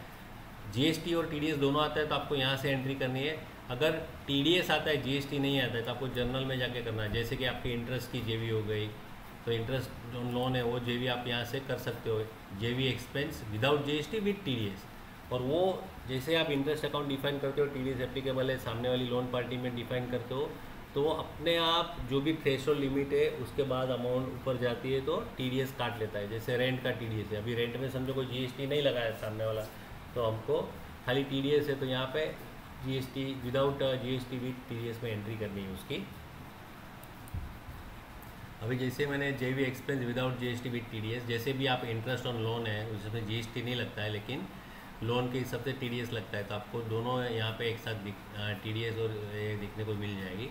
जीएसटी और टीडीएस दोनों आता है तो आपको यहाँ से एंट्री करनी है। अगर टीडीएस आता है जीएसटी नहीं आता है तो आपको जर्नल में जाके करना है। जैसे कि आपकी इंटरेस्ट की जेवी हो गई तो इंटरेस्ट जो लोन है वो जेवी आप यहाँ से कर सकते हो, जेवी expense without GST with TDS. और वो जैसे आप इंटरेस्ट अकाउंट डिफाइन करते हो, टीडीएस एप्लीकेबल है, सामने वाली लोन पार्टी में डिफाइन करते हो, तो वो अपने आप जो भी थ्रेशोल्ड लिमिट है उसके बाद अमाउंट ऊपर जाती है तो टीडीएस काट लेता है। जैसे रेंट का टीडीएस है, अभी रेंट में समझो कोई जीएसटी नहीं लगाया सामने वाला तो हमको खाली टीडीएस है, तो यहाँ पे GST without GST with TDS में एंट्री करनी है उसकी। अभी जैसे मैंने जेवी expense without GST with TDS, जैसे भी आप इंटरेस्ट ऑन लोन है उसमें जीएसटी नहीं लगता है, लेकिन लोन के हिसाब से टीडीएस लगता है, तो आपको दोनों यहाँ पे एक साथ टीडीएस और ये देखने को मिल जाएगी।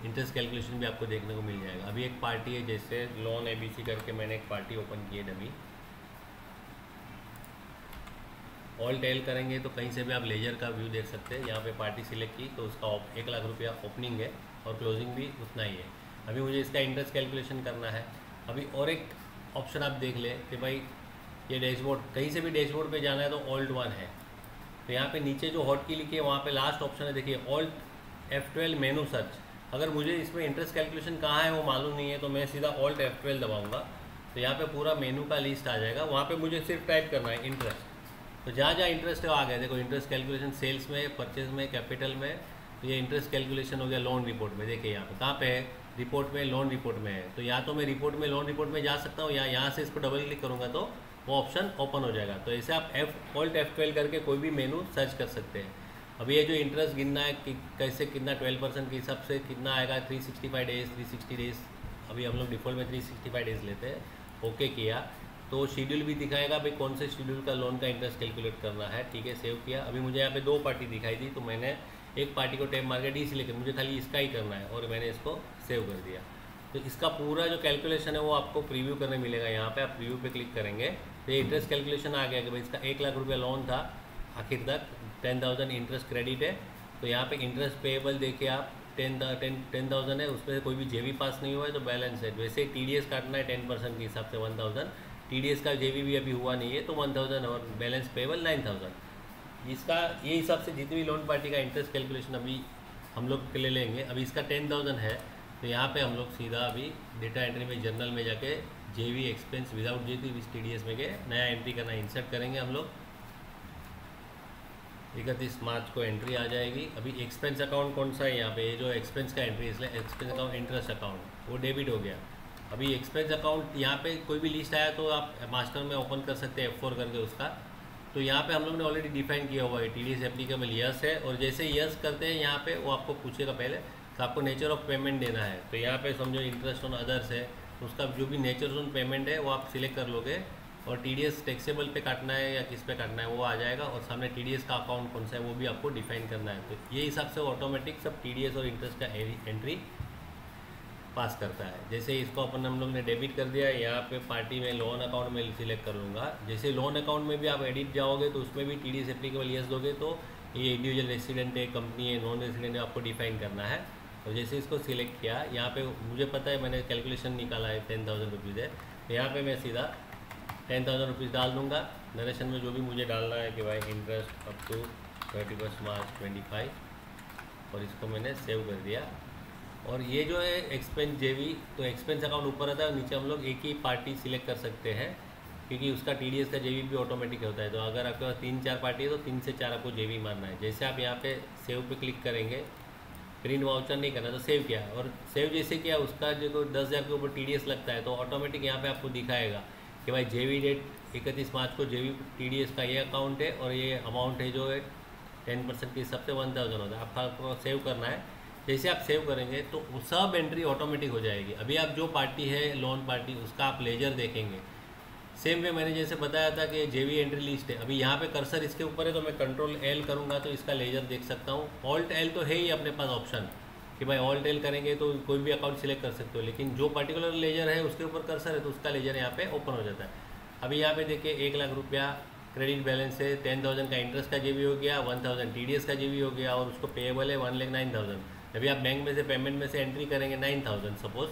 इंटरेस्ट कैलकुलेशन भी आपको देखने को मिल जाएगा। अभी एक पार्टी है, जैसे लोन एबीसी करके मैंने एक पार्टी ओपन की है डमी। ऑल टेल करेंगे तो कहीं से भी आप लेजर का व्यू देख सकते हैं। यहाँ पे पार्टी सिलेक्ट की तो उसका 1 लाख रुपया ओपनिंग है और क्लोजिंग भी उतना ही है। अभी मुझे इसका इंटरेस्ट कैलकुलेशन करना है। अभी और एक ऑप्शन आप देख ले कि भाई ये डैशबोर्ड, कहीं से भी डैशबोर्ड पे जाना है तो ऑल्ट 1 है, तो यहाँ पे नीचे जो हॉट की लिखी है वहाँ पे लास्ट ऑप्शन है, देखिए ऑल्ट F12 मेनू सर्च। अगर मुझे इसमें इंटरेस्ट कैलकुलेशन कहाँ है वो मालूम नहीं है तो मैं सीधा ऑल्ट F12 दबाऊंगा, तो यहाँ पे पूरा मेनू का लिस्ट आ जाएगा। वहाँ पे मुझे सिर्फ टाइप करना है इंटरेस्ट, तो जहाँ जहाँ इंटरेस्ट है वो आ गया। देखो इंटरेस्ट कैलकुलेशन सेल्स में, परचेज में, कैपिटल में, तो ये इंटरेस्ट कैलकुलेशन हो गया लोन रिपोर्ट में। देखिए यहाँ पे कहाँ पे है, रिपोर्ट में, लोन रिपोर्ट में है। तो या तो मैं रिपोर्ट में, लोन रिपोर्ट में जा सकता हूँ, या यहाँ से इसको डबल क्लिक करूँगा तो वो ऑप्शन ओपन हो जाएगा। तो ऐसे आप ऑल्ट F12 करके कोई भी मेनू सर्च कर सकते हैं। अभी ये जो इंटरेस्ट गिनना है कि कैसे कितना 12% के हिसाब से कितना आएगा, 365 डेज, 360 डेज, अभी हम लोग डिफ़ॉल्ट में 365 डेज लेते हैं। ओके किया तो शेड्यूल भी दिखाएगा भाई कौन से शेड्यूल का लोन का इंटरेस्ट कैलकुलेट करना है। ठीक है, सेव किया। अभी मुझे यहाँ पे 2 पार्टी दिखाई दी तो मैंने एक पार्टी को टैब मार के डी सिलेक्ट, मुझे खाली इसका ही करना है और मैंने इसको सेव कर दिया। तो इसका पूरा जो कैलकुलेशन है वो आपको प्रीव्यू करने मिलेगा। यहाँ पे आप प्रीव्यू पे क्लिक करेंगे तो ये इंटरेस्ट कैलकुलेशन आ गया कि भाई इसका 1 लाख रुपया लोन था, आखिर तक 10,000 इंटरेस्ट क्रेडिट है। तो यहाँ पे इंटरेस्ट पेएबल देखिए आप 10,000 है, उसमें से कोई भी जेवी पास नहीं हुआ है तो बैलेंस है। वैसे टीडीएस काटना है 10% के हिसाब से 1,000, टीडीएस का जेवी भी अभी हुआ नहीं है तो 1,000 और बैलेंस पेएबल 9,000। इसका ये हिसाब से जितनी भी लोन पार्टी का इंटरेस्ट कैलकुलेशन अभी हम लोग के लिए लेंगे। अभी इसका 10,000 है तो यहाँ पे हम लोग सीधा अभी डेटा एंट्री में जर्नल में जाके जेवी एक्सपेंस विदाउट जेवी विथ टीडीएस में गए नया एंट्री करना, इंसर्ट करेंगे हम लोग। 31 मार्च को एंट्री आ जाएगी। अभी एक्सपेंस अकाउंट कौन सा है यहाँ पे, ये जो एक्सपेंस का एंट्री, इसलिए एक्सपेंस अकाउंट इंटरेस्ट अकाउंट वो डेबिट हो गया। अभी एक्सपेंस अकाउंट यहाँ पे कोई भी लिस्ट आया तो आप मास्टर में ओपन कर सकते हैं F4 करके उसका। तो यहाँ पे हम लोग ने ऑलरेडी डिफाइन किया हुआ है टीडीएस एप्लीकेबल यस है, और जैसे यस करते हैं यहाँ पे वो आपको पूछेगा पहले तो आपको नेचर ऑफ पेमेंट देना है। तो यहाँ पे समझो इंटरेस्ट ऑन अदर्स है, उसका जो भी नेचर ऑन पेमेंट है वो आप सिलेक्ट कर लोगे, और टीडीएस टैक्सेबल पे काटना है या किस पे काटना है वो आ जाएगा, और सामने टीडीएस का अकाउंट कौन सा है वो भी आपको डिफाइन करना है। तो ये हिसाब से ऑटोमेटिक सब टीडीएस और इंटरेस्ट का एंट्री पास करता है। जैसे इसको अपन हम लोग ने डेबिट कर दिया, यहाँ पे पार्टी में लोन अकाउंट में सिलेक्ट कर लूँगा। जैसे लोन अकाउंट में भी आप एडिट जाओगे तो उसमें भी टीडीएस एप्लीकेबल यस दोगे तो ये इंडिविजुअल रेसिडेंट है, कंपनी है, नॉन रेसिडेंट है, आपको डिफाइन करना है। तो जैसे इसको सिलेक्ट किया, यहाँ पे मुझे पता है मैंने कैलकुलेशन निकाला है 10,000 रुपीज़ है, तो यहाँ पे मैं सीधा 10,000 रुपीज़ डाल दूँगा। नरेशन में जो भी मुझे डालना है कि भाई इंटरेस्ट अप टू 31 मार्च 25, और इसको मैंने सेव कर दिया। और ये जो है एक्सपेंस जेवी, तो एक्सपेंस अकाउंट ऊपर आता है, नीचे हम लोग एक ही पार्टी सिलेक्ट कर सकते हैं क्योंकि उसका टीडीएस का जेवी भी ऑटोमेटिक होता है। तो अगर आपके पास 3-4 पार्टी है तो 3 से 4 आपको जेवी मारना है। जैसे आप यहाँ पे सेव पे क्लिक करेंगे, प्रिंट वाउचर नहीं करना, तो सेव किया, और सेव जैसे किया उसका जो 10,000 के ऊपर टीडीएस लगता है तो ऑटोमेटिक यहाँ पे आपको दिखाएगा कि भाई जेवी डेट 31 मार्च को जेवी टीडीएस का ये अकाउंट है और ये अमाउंट है जो है 10% के हिसाब से 1,000 होता है। आपको सेव करना है। जैसे आप सेव करेंगे तो सब एंट्री ऑटोमेटिक हो जाएगी। अभी आप जो पार्टी है लोन पार्टी उसका आप लेजर देखेंगे, सेम वे मैंने जैसे बताया था कि जेवी एंट्री लिस्ट है। अभी यहाँ पे कर्सर इसके ऊपर है तो मैं कंट्रोल L करूँगा तो इसका लेजर देख सकता हूँ। ऑल्ट L तो है ही अपने पास ऑप्शन कि भाई ऑल्ट L करेंगे तो कोई भी अकाउंट सिलेक्ट कर सकते हो, लेकिन जो पर्टिकुलर लेजर है उसके ऊपर कर्सर है तो उसका लेजर यहाँ पे ओपन हो जाता है। अभी यहाँ पे देखिए 1 लाख रुपया क्रेडिट बैलेंस है, 10,000 का इंटरेस्ट का जेवी हो गया, 1,000 टीडीएस का जेवी हो गया, और उसको पेएबल है 1,09,000। अभी आप बैंक में से पेमेंट में से एंट्री करेंगे 9,000 सपोज,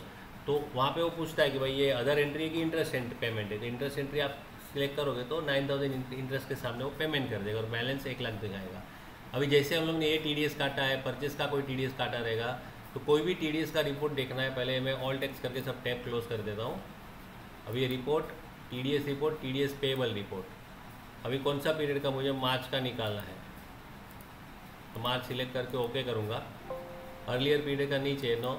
तो वहाँ पे वो पूछता है कि भाई ये अदर एंट्री की इंटरेस्ट पेमेंट है, तो इंटरेस्ट एंट्री आप सिलेक्ट करोगे तो 9,000 इंटरेस्ट के सामने वो पेमेंट कर देगा और बैलेंस 1 लाख दिखाएगा। अभी जैसे हम लोग ने ये टीडीएस काटा है, परचेस का कोई टीडीएस काटा रहेगा, तो कोई भी टीडीएस का रिपोर्ट देखना है, पहले मैं ऑल टेक्स्ट करके सब टैब क्लोज कर देता हूँ। अभी ये रिपोर्ट टीडीएस पेएबल रिपोर्ट, अभी कौन सा पीरियड का मुझे मार्च का निकालना है तो मार्च सिलेक्ट करके ओके करूँगा। अर्लियर पीरियड का नीचे नो,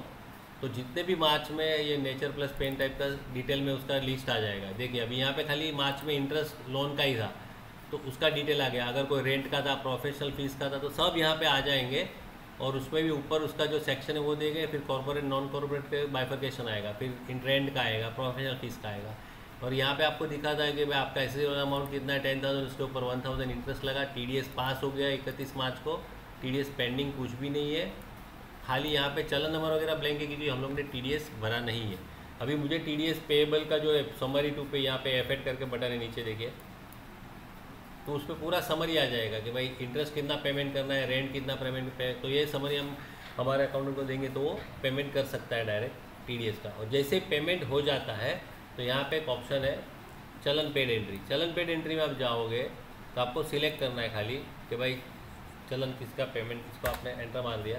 तो जितने भी मार्च में ये नेचर प्लस पेन टाइप का डिटेल में उसका लिस्ट आ जाएगा। देखिए अभी यहाँ पे खाली मार्च में इंटरेस्ट लोन का ही था, तो उसका डिटेल आ गया। अगर कोई रेंट का था, प्रोफेशनल फीस का था, तो सब यहाँ पे आ जाएंगे। और उसमें भी ऊपर उसका जो सेक्शन है वो देंगे, फिर कॉर्पोरेट नॉन कॉर्पोरेट के बाइफर्केशन आएगा, फिर इन रेंट का आएगा, प्रोफेशनल फीस का आएगा। और यहाँ पे आपको दिखा था कि भाई आपका ऐसे अमाउंट कितना है, 10,000, उसके ऊपर 1,000 इंटरेस्ट लगा। TDS पास हो गया 31 मार्च को, TDS पेंडिंग कुछ भी नहीं है, खाली यहाँ पे चलन नंबर वगैरह ब्लैंक है क्योंकि हम लोग ने TDS भरा नहीं है। अभी मुझे TDS पेएबल का जो है समरी 2 पे यहाँ पे F8 करके बटन है नीचे देखिए, तो उस पर पूरा समरी आ जाएगा कि भाई इंटरेस्ट कितना पेमेंट करना है, रेंट कितना पेमेंट पे, तो ये समरी हम हमारे अकाउंटेंट को देंगे तो वो पेमेंट कर सकता है डायरेक्ट TDS का। और जैसे पेमेंट हो जाता है तो यहाँ पे एक ऑप्शन है चलन पेड एंट्री। चलन पेड एंट्री में आप जाओगे तो आपको सिलेक्ट करना है खाली कि भाई चलन किसका पेमेंट, इसको आपने एंटर मार दिया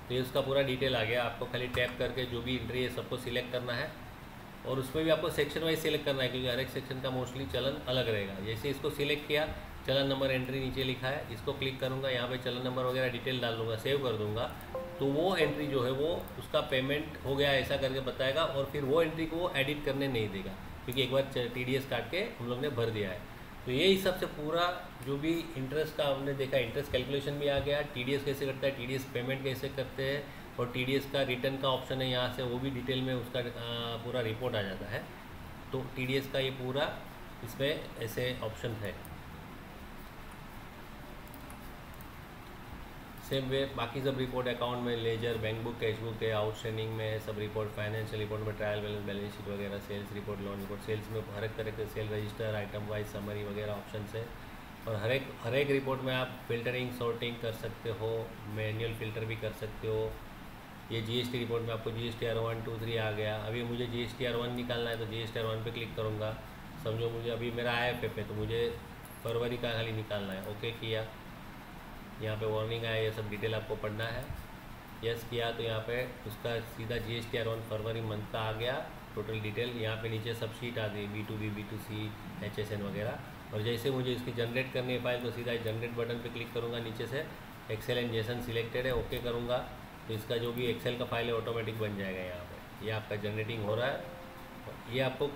तो ये उसका पूरा डिटेल आ गया। आपको खाली टैप करके जो भी एंट्री है सबको सिलेक्ट करना है, और उसमें भी आपको सेक्शन वाइज सिलेक्ट करना है क्योंकि हर एक सेक्शन का मोस्टली चलन अलग रहेगा। जैसे इसको सिलेक्ट किया, चलन नंबर एंट्री नीचे लिखा है, इसको क्लिक करूँगा, यहाँ पे चलन नंबर वगैरह डिटेल डाल दूँगा, सेव कर दूँगा, तो वो एंट्री जो है वो उसका पेमेंट हो गया ऐसा करके बताएगा। और फिर वो एंट्री को वो एडिट करने नहीं देगा क्योंकि एक बार TDS काट के हम लोग ने भर दिया है। तो ये हिसाब से पूरा जो भी इंटरेस्ट का हमने देखा, इंटरेस्ट कैलकुलेशन भी आ गया, TDS कैसे करता है, TDS पेमेंट कैसे करते हैं, और TDS का रिटर्न का ऑप्शन है यहाँ से, वो भी डिटेल में उसका पूरा रिपोर्ट आ जाता है। तो TDS का ये पूरा इसमें ऐसे ऑप्शन है। सेम वे बाकी सब रिपोर्ट अकाउंट में ledger, bank book, cash book है, आउटस्टैंडिंग में है सब रिपोर्ट, फाइनेंशियल रिपोर्ट में ट्रायल बैलेंस, बैलेंस शीट वगैरह, sales report, loan report, sales में हर एक तरह के sale register, item wise summary वगैरह ऑप्शन है। और हर एक रिपोर्ट में आप फिल्टरिंग सॉर्टिंग कर सकते हो, मैनुअल फ़िल्टर भी कर सकते हो। ये GST रिपोर्ट में आपको GSTR 1, 2, 3 आ गया। अभी मुझे GSTR 1 निकालना है तो GSTR 1 पे क्लिक करूँगा। समझो मुझे अभी मेरा IFF है तो मुझे फरवरी का खाली निकालना है, ओके किया, यहाँ पे वार्निंग आया, ये सब डिटेल आपको पढ़ना है, यस किया तो यहाँ पे उसका सीधा GSTR 1 फरवरी मंथ का आ गया टोटल डिटेल। यहाँ पे नीचे सब शीट आ गई, B2B, B2C, HSN वगैरह। और जैसे मुझे इसकी जनरेट करनी है फाइल तो सीधा जनरेट बटन पे क्लिक करूँगा, नीचे से एक्सेल एंड जेसन सिलेक्टेड है, ओके करूँगा तो इसका जो भी एक्सेल का फाइल है ऑटोमेटिक बन जाएगा। यहाँ पे ये आपका जनरेटिंग हो रहा है। ये आपको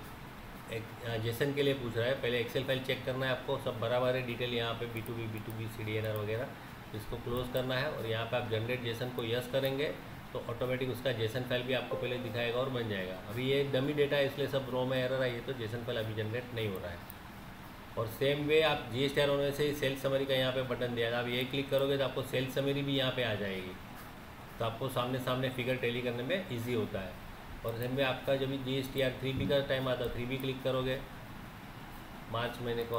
जेसन के लिए पूछ रहा है, पहले एक्सेल फाइल चेक करना है आपको, सब बराबर है डिटेल यहाँ पे, B2B, B2B, CDNR वगैरह, इसको क्लोज़ करना है। और यहाँ पे आप जनरेट जेसन को यस करेंगे तो ऑटोमेटिक उसका जेसन फाइल भी आपको पहले दिखाएगा और बन जाएगा। अभी ये डमी डेटा है इसलिए सब रो में एरर आई है, तो जेसन फाइल अभी जनरेट नहीं हो रहा है। और सेम वे आप GSTR होने से सेल्स समरी का यहाँ पे बटन दिया था, आप ये क्लिक करोगे तो आपको सेल्स समरी भी यहाँ पे आ जाएगी, तो आपको सामने सामने फिगर टैली करने में ईजी होता है। और सेम वे आपका जब भी GSTR 3B का टाइम आता है 3B क्लिक करोगे, मार्च महीने को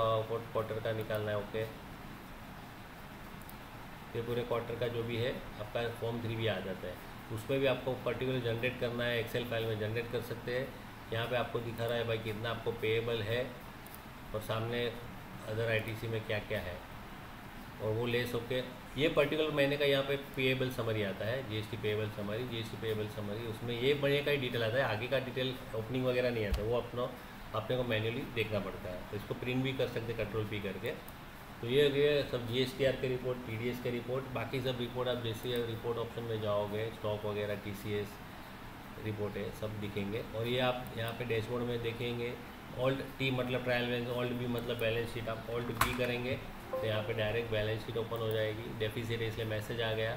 क्वार्टर का निकालना है, ओके, ये पूरे क्वार्टर का जो भी है आपका फॉर्म 3B आ जाता है। उसमें भी आपको पर्टिकुलर जनरेट करना है, एक्सेल फाइल में जनरेट कर सकते हैं। यहाँ पे आपको दिखा रहा है भाई कितना आपको पेएबल है और सामने अदर ITC में क्या क्या है, और वो लेस होके ये पर्टिकुलर महीने का यहाँ पे पेएबल समरी आता है, GST payable summary, GST payable summary, उसमें ये महीने का ही डिटेल आता है, आगे का डिटेल ओपनिंग वगैरह नहीं आता, वो अपने को मैन्युअली देखना पड़ता है। तो इसको प्रिंट भी कर सकते Ctrl+P करके। तो ये सब GSTR के रिपोर्ट, TDS के रिपोर्ट, बाकी सब रिपोर्ट आप जैसे रिपोर्ट ऑप्शन में जाओगे स्टॉक वगैरह TCS रिपोर्ट है सब दिखेंगे। और ये आप यहाँ पे डैशबोर्ड में देखेंगे, ऑल्ट T मतलब ट्रायल बैलेंस, ऑल्ट B मतलब बैलेंस शीट, आप ऑल्ट B करेंगे तो यहाँ पे डायरेक्ट बैलेंस शीट ओपन हो जाएगी। डेफिसिट है इसलिए मैसेज आ गया,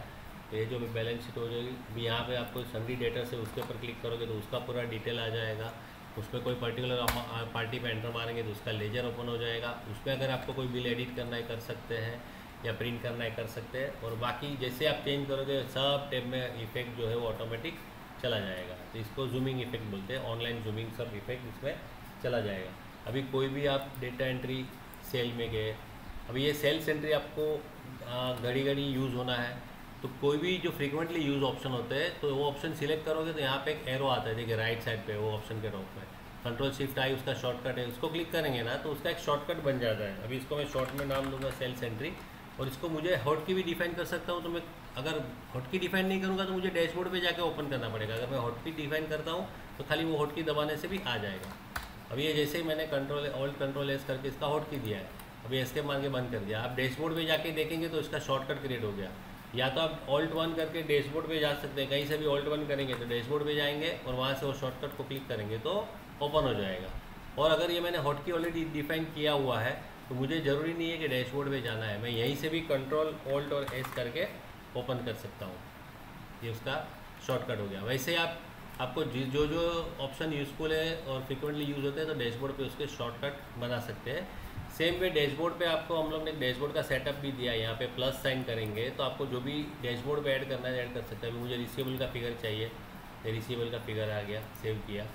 तो ये जो भी बैलेंस शीट हो जाएगी। भी यहाँ पे आपको सन्डी डेटा से उसके ऊपर क्लिक करोगे तो उसका पूरा डिटेल आ जाएगा। उसमें कोई पर्टिकुलर पार्टी पे एंटर मारेंगे तो उसका लेजर ओपन हो जाएगा। उसमें अगर आपको कोई बिल एडिट करना है कर सकते हैं, या प्रिंट करना है कर सकते हैं। और बाकी जैसे आप चेंज करोगे सब टैब में इफेक्ट जो है वो ऑटोमेटिक चला जाएगा। तो इसको जूमिंग इफेक्ट बोलते हैं, ऑनलाइन जूमिंग सब इफेक्ट इसमें चला जाएगा। अभी कोई भी आप डेटा एंट्री सेल में गए, अभी ये सेल्स एंट्री आपको घड़ी घड़ी यूज़ होना है, तो कोई भी जो फ्रीक्वेंटली यूज़ ऑप्शन होते हैं तो वो ऑप्शन सिलेक्ट करोगे तो यहाँ पे एक एरो आता है, देखिए राइट साइड पे, वो ऑप्शन के टॉप में Ctrl+Shift+I उसका शॉर्टकट है, उसको क्लिक करेंगे ना तो उसका एक शॉर्टकट बन जाता है। अभी इसको मैं शॉर्ट में नाम दूंगा सेल्स एंट्री, और इसको मुझे हॉटकी भी डिफाइन कर सकता हूँ। तो मैं अगर हॉटकी डिफाइन नहीं करूँगा तो मुझे डैशबोर्ड पे जाके ओपन करना पड़ेगा। अगर मैं हॉटकी डिफाइन करता हूँ तो खाली वो हॉटकी दबाने से भी आ जाएगा। अभी ये जैसे ही मैंने Alt+Ctrl+S करके इसका हॉटकी दिया है, अभी एस्केप मार के बंद कर दिया। आप डैशबोर्ड पे जाके देखेंगे तो इसका शॉर्टकट क्रिएट हो गया। या तो आप Alt+1 करके डैशबोर्ड पे जा सकते हैं, कहीं से भी Alt+1 करेंगे तो डैशबोर्ड पे जाएंगे और वहाँ से वो शॉर्टकट को क्लिक करेंगे तो ओपन हो जाएगा। और अगर ये मैंने हॉटकी ऑलरेडी डिफाइन किया हुआ है तो मुझे ज़रूरी नहीं है कि डैशबोर्ड पे जाना है, मैं यहीं से भी कंट्रोल ऑल्ट और एस करके ओपन कर सकता हूँ। ये उसका शॉर्टकट हो गया। वैसे आपको जो जो ऑप्शन यूज़फुल है और फ्रिक्वेंटली यूज़ होते हैं तो डैशबोर्ड पे उसके शॉर्टकट बना सकते हैं। सेम वे डैशबोर्ड पे आपको हम लोग ने डैशबोर्ड का सेटअप भी दिया है। यहाँ पे प्लस साइन करेंगे तो आपको जो भी डैशबोर्ड पे ऐड करना है ऐड कर सकते हैं। अभी मुझे रिसीवेबल का फिगर चाहिए, रिसीवेबल का फिगर आ गया, सेव किया।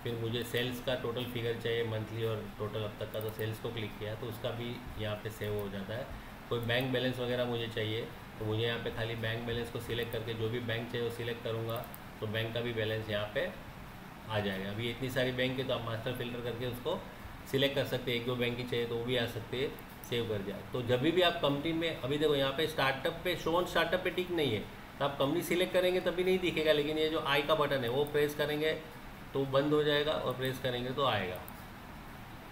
फिर मुझे सेल्स का टोटल फिगर चाहिए मंथली और टोटल अब तक का, तो सेल्स को क्लिक किया तो उसका भी यहाँ पे सेव हो जाता है। कोई बैंक बैलेंस वगैरह मुझे चाहिए तो मुझे यहाँ पे खाली बैंक बैलेंस को सिलेक्ट करके जो भी बैंक चाहिए वो सिलेक्ट करूँगा तो बैंक का भी बैलेंस यहाँ पे आ जाएगा। अभी इतनी सारी बैंक है तो आप मास्टर फिल्टर करके उसको सिलेक्ट कर सकते हैं। एक दो बैंक की चाहिए तो वो भी आ सकते हैं, सेव कर दिया। तो जब भी आप कंपनी में, अभी देखो यहाँ पे स्टार्टअप पे शो ऑन स्टार्टअप पे टिक नहीं है तो आप कंपनी सिलेक्ट करेंगे तभी नहीं दिखेगा, लेकिन ये जो आई का बटन है वो प्रेस करेंगे तो बंद हो जाएगा और प्रेस करेंगे तो आएगा।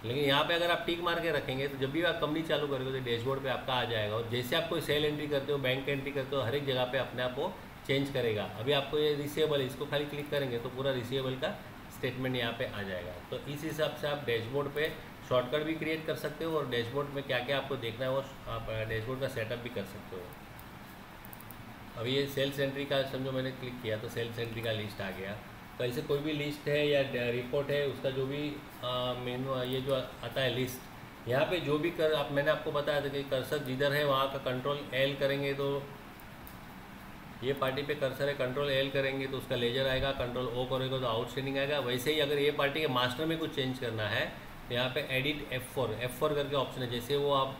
लेकिन यहाँ पे अगर आप टिक मार के रखेंगे तो जब भी आप कंपनी चालू करोगे तो डैशबोर्ड पे आपका आ जाएगा। और जैसे आप कोई सेल एंट्री करते हो, बैंक एंट्री करते हो, हर एक जगह पे अपने आप को चेंज करेगा। अभी आपको ये रिसीवेबल है, इसको खाली क्लिक करेंगे तो पूरा रिसीवेबल का स्टेटमेंट यहाँ पे आ जाएगा। तो इस हिसाब से आप डैशबोर्ड पे शॉर्टकट भी क्रिएट कर सकते हो और डैशबोर्ड में क्या क्या आपको देखना है वो आप डैशबोर्ड का सेटअप भी कर सकते हो। अभी ये सेल्स एंट्री का समझो मैंने क्लिक किया तो सेल्स एंट्री का लिस्ट आ गया। तो ऐसे कोई भी लिस्ट है या रिपोर्ट है उसका जो भी मेनू, ये जो आता है लिस्ट, यहाँ पे जो भी मैंने आपको बताया था कि कर्सर जिधर है वहाँ का कंट्रोल एल करेंगे तो ये पार्टी पे कर्सर है, कंट्रोल एल करेंगे तो उसका लेजर आएगा, कंट्रोल ओ करेंगे तो आउटस्टैंडिंग आएगा। वैसे ही अगर ये पार्टी के मास्टर में कुछ चेंज करना है तो यहाँ पे एडिट F4 करके ऑप्शन है। जैसे वो आप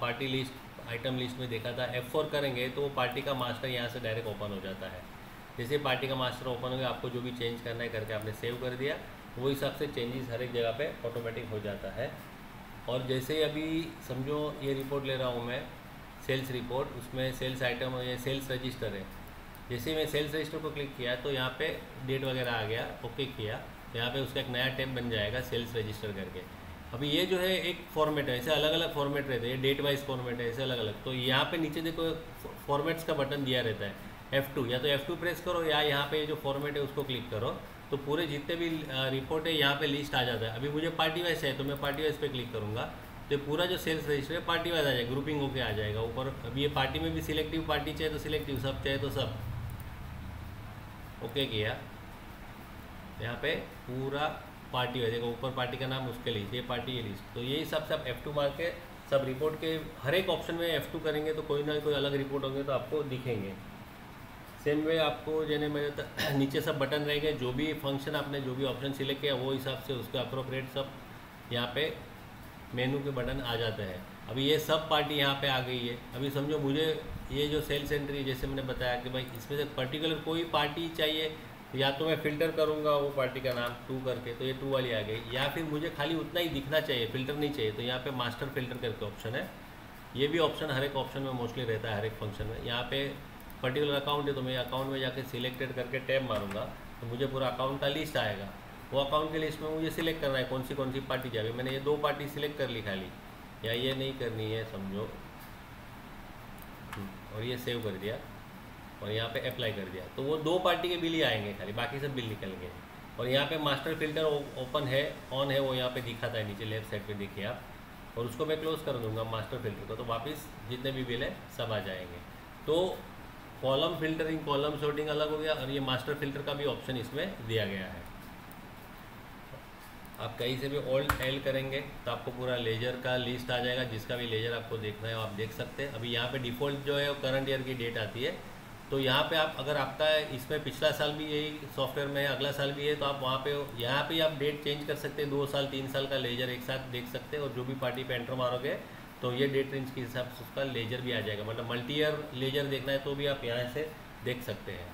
पार्टी लिस्ट आइटम लिस्ट में देखा था, F4 करेंगे तो वो पार्टी का मास्टर यहाँ से डायरेक्ट ओपन हो जाता है। जैसे पार्टी का मास्टर ओपन हो गया, आपको जो भी चेंज करना है करके आपने सेव कर दिया, वो हिसाब से चेंजेस हर एक जगह पे ऑटोमेटिक हो जाता है। और जैसे अभी समझो ये रिपोर्ट ले रहा हूँ मैं, सेल्स रिपोर्ट, उसमें सेल्स आइटम ये सेल्स रजिस्टर है। जैसे मैं सेल्स रजिस्टर को क्लिक किया तो यहाँ पे डेट वगैरह आ गया, ओके किया तो यहाँ पे उसका एक नया टैब बन जाएगा सेल्स रजिस्टर करके। अभी ये जो है एक फॉर्मेट है, ऐसे अलग अलग फॉर्मेट रहते हैं, डेट वाइज फॉर्मेट है ऐसे अलग अलग। तो यहाँ पे नीचे देखो फॉर्मेट्स का बटन दिया रहता है F2, या तो F2 प्रेस करो या यहाँ पे जो फॉर्मेट है उसको क्लिक करो तो पूरे जितने भी रिपोर्ट है यहाँ पे लिस्ट आ जाता है। अभी मुझे पार्टी वाइज है तो मैं पार्टी वाइज पे क्लिक करूँगा तो पूरा जो सेल्स रजिस्टर है पार्टी वाइज आ जाएगा, ग्रुपिंग होके आ जाएगा ऊपर। अभी ये पार्टी में भी सिलेक्टिव पार्टी चाहिए तो सिलेक्टिव, सब चाहिए तो सब, ओके किया। यहाँ पे पूरा पार्टी है, देखो ऊपर पार्टी का नाम, उसके लिस्ट, ये पार्टी ये लिस्ट। तो ये हिसाब से आप F2 मार के सब रिपोर्ट के हर एक ऑप्शन में F2 करेंगे तो कोई ना कोई अलग रिपोर्ट होंगे तो आपको दिखेंगे। सेम वे आपको जैसे मेरे नीचे सब बटन रहेंगे, जो भी फंक्शन आपने जो भी ऑप्शन सिलेक्ट किया वो हिसाब से उसके अप्रोप्रिएट सब यहाँ पे मेनू के बटन आ जाते हैं। अभी ये सब पार्टी यहाँ पे आ गई है। अभी समझो मुझे ये जो सेल्स एंट्री जैसे मैंने बताया कि भाई इसमें से पर्टिकुलर कोई पार्टी चाहिए, या तो मैं फ़िल्टर करूँगा वो पार्टी का नाम 2 करके तो ये 2 वाली आ गई, या फिर मुझे खाली उतना ही दिखना चाहिए, फ़िल्टर नहीं चाहिए तो यहाँ पे मास्टर फ़िल्टर करके ऑप्शन है। ये भी ऑप्शन हर एक ऑप्शन में मोस्टली रहता है, हर एक फंक्शन में। यहाँ पे पर्टिकुलर अकाउंट है तो मैं अकाउंट में जाके सिलेक्टेड करके टैब मारूंगा तो मुझे पूरा अकाउंट का लिस्ट आएगा। वो अकाउंट के लिस्ट में मुझे सिलेक्ट करना है कौन सी पार्टी चाहिए। मैंने ये 2 पार्टी सिलेक्ट कर ली खाली, या ये नहीं करनी है समझो, और ये सेव कर दिया और यहाँ पे अप्लाई कर दिया तो वो 2 पार्टी के बिल ही आएंगे खाली, बाकी सब बिल निकलेंगे। और यहाँ पे मास्टर फिल्टर ओपन है, ऑन है, वो यहाँ पे दिखाता है नीचे लेफ्ट साइड पे, देखिए आप। और उसको मैं क्लोज कर दूंगा मास्टर फिल्टर को तो वापस जितने भी बिल है सब आ जाएंगे। तो कॉलम फिल्टरिंग, कॉलम सॉर्टिंग अलग हो गया, और ये मास्टर फिल्टर का भी ऑप्शन इसमें दिया गया है। आप कहीं से भी ऑल्ट एल करेंगे तो आपको पूरा लेजर का लिस्ट आ जाएगा, जिसका भी लेजर आपको देखना है आप देख सकते हैं। अभी यहाँ पे डिफ़ॉल्ट जो है वो करंट ईयर की डेट आती है, तो यहाँ पे आप अगर आपका इसमें पिछला साल भी यही सॉफ्टवेयर में है, अगला साल भी है, तो आप वहाँ पे यहाँ पे आप डेट चेंज कर सकते हैं। 2 साल 3 साल का लेजर एक साथ देख सकते हैं, और जो भी पार्टी पे एंटर मारोगे तो ये डेट रेंज के हिसाब से उसका लेजर भी आ जाएगा। मतलब मल्टी ईयर लेजर देखना है तो भी आप यहाँ से देख सकते हैं।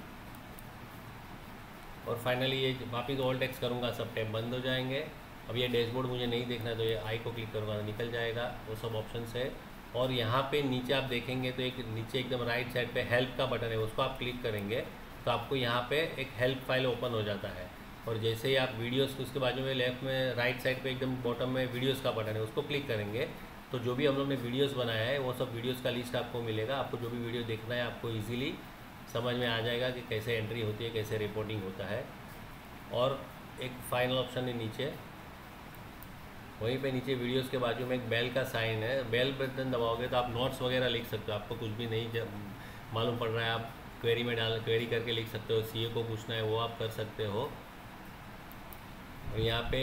और फाइनली ये वापस ऑल्ट एक्स करूँगा, सब टैब बंद हो जाएंगे। अब ये डैशबोर्ड मुझे नहीं देखना है तो ये आई को क्लिक करूँगा तो निकल जाएगा, वो सब ऑप्शन है। और यहाँ पे नीचे आप देखेंगे तो एक नीचे एकदम राइट साइड पे हेल्प का बटन है, उसको आप क्लिक करेंगे तो आपको यहाँ पे एक हेल्प फाइल ओपन हो जाता है। और जैसे ही आप वीडियोस, उसके बाजू में लेफ्ट में राइट साइड पे एकदम बॉटम में वीडियोस का बटन है, उसको क्लिक करेंगे तो जो भी हम लोग ने वीडियोस बनाया है वो सब वीडियोस का लिस्ट आपको मिलेगा। आपको जो भी वीडियो देखना है आपको इजीली समझ में आ जाएगा कि कैसे एंट्री होती है, कैसे रिपोर्टिंग होता है। और एक फाइनल ऑप्शन है नीचे, वहीं पे नीचे वीडियोस के बाजू में एक बेल का साइन है, बेल बटन दबाओगे तो आप नोट्स वगैरह लिख सकते हो। आपको कुछ भी नहीं मालूम पड़ रहा है, आप क्वेरी करके लिख सकते हो। सीए को पूछना है वो आप कर सकते हो। और यहाँ पे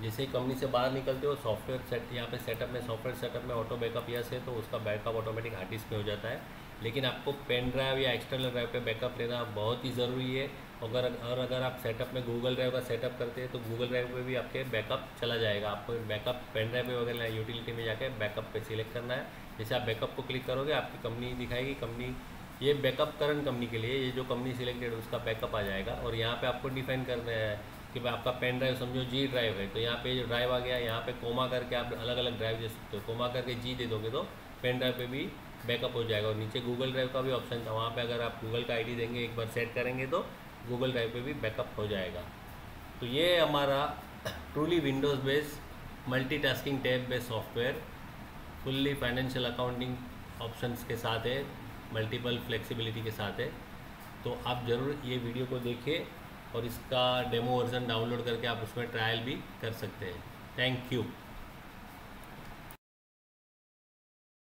जैसे ही कंपनी से बाहर निकलते हो सॉफ्टवेयर सेट, यहाँ पे सेटअप में सॉफ्टवेयर सेटअप में ऑटो बैकअप यस है तो उसका बैकअप ऑटोमेटिक हार्ड डिस्क में हो जाता है। लेकिन आपको पेन ड्राइव या एक्सटर्नल ड्राइव पे बैकअप लेना बहुत ही ज़रूरी है। अगर आप सेटअप में गूगल ड्राइव का सेटअप करते हैं तो गूगल ड्राइव पे भी आपके बैकअप चला जाएगा। आपको बैकअप पेन ड्राइव पे वगैरह यूटिलिटी में जाकर बैकअप पे सिलेक्ट करना है। जैसे आप बैकअप को क्लिक करोगे आपकी कंपनी दिखाएगी, कंपनी ये बैकअप करंट कंपनी के लिए, ये जो कंपनी सिलेक्टेड उसका बैकअप आ जाएगा। और यहाँ पे आपको डिफाइन करना है कि भाई आपका पेन ड्राइव समझो जी ड्राइव है तो यहाँ पे जो ड्राइव आ गया, यहाँ पे कोमा करके आप अलग अलग ड्राइव दे सकते हो। कोमा करके जी दे दोगे तो पेन ड्राइव पे भी बैकअप हो जाएगा। और नीचे गूगल ड्राइव का भी ऑप्शन था, वहाँ पे अगर आप गूगल का आईडी देंगे एक बार सेट करेंगे तो गूगल ड्राइव पे भी बैकअप हो जाएगा। तो ये हमारा truly Windows based multitasking tab based software fully financial accounting options के साथ है, मल्टीपल फ्लेक्सिबिलिटी के साथ है। तो आप ज़रूर ये वीडियो को देखिए और इसका डेमो वर्जन डाउनलोड करके आप उसमें ट्रायल भी कर सकते हैं। Thank you.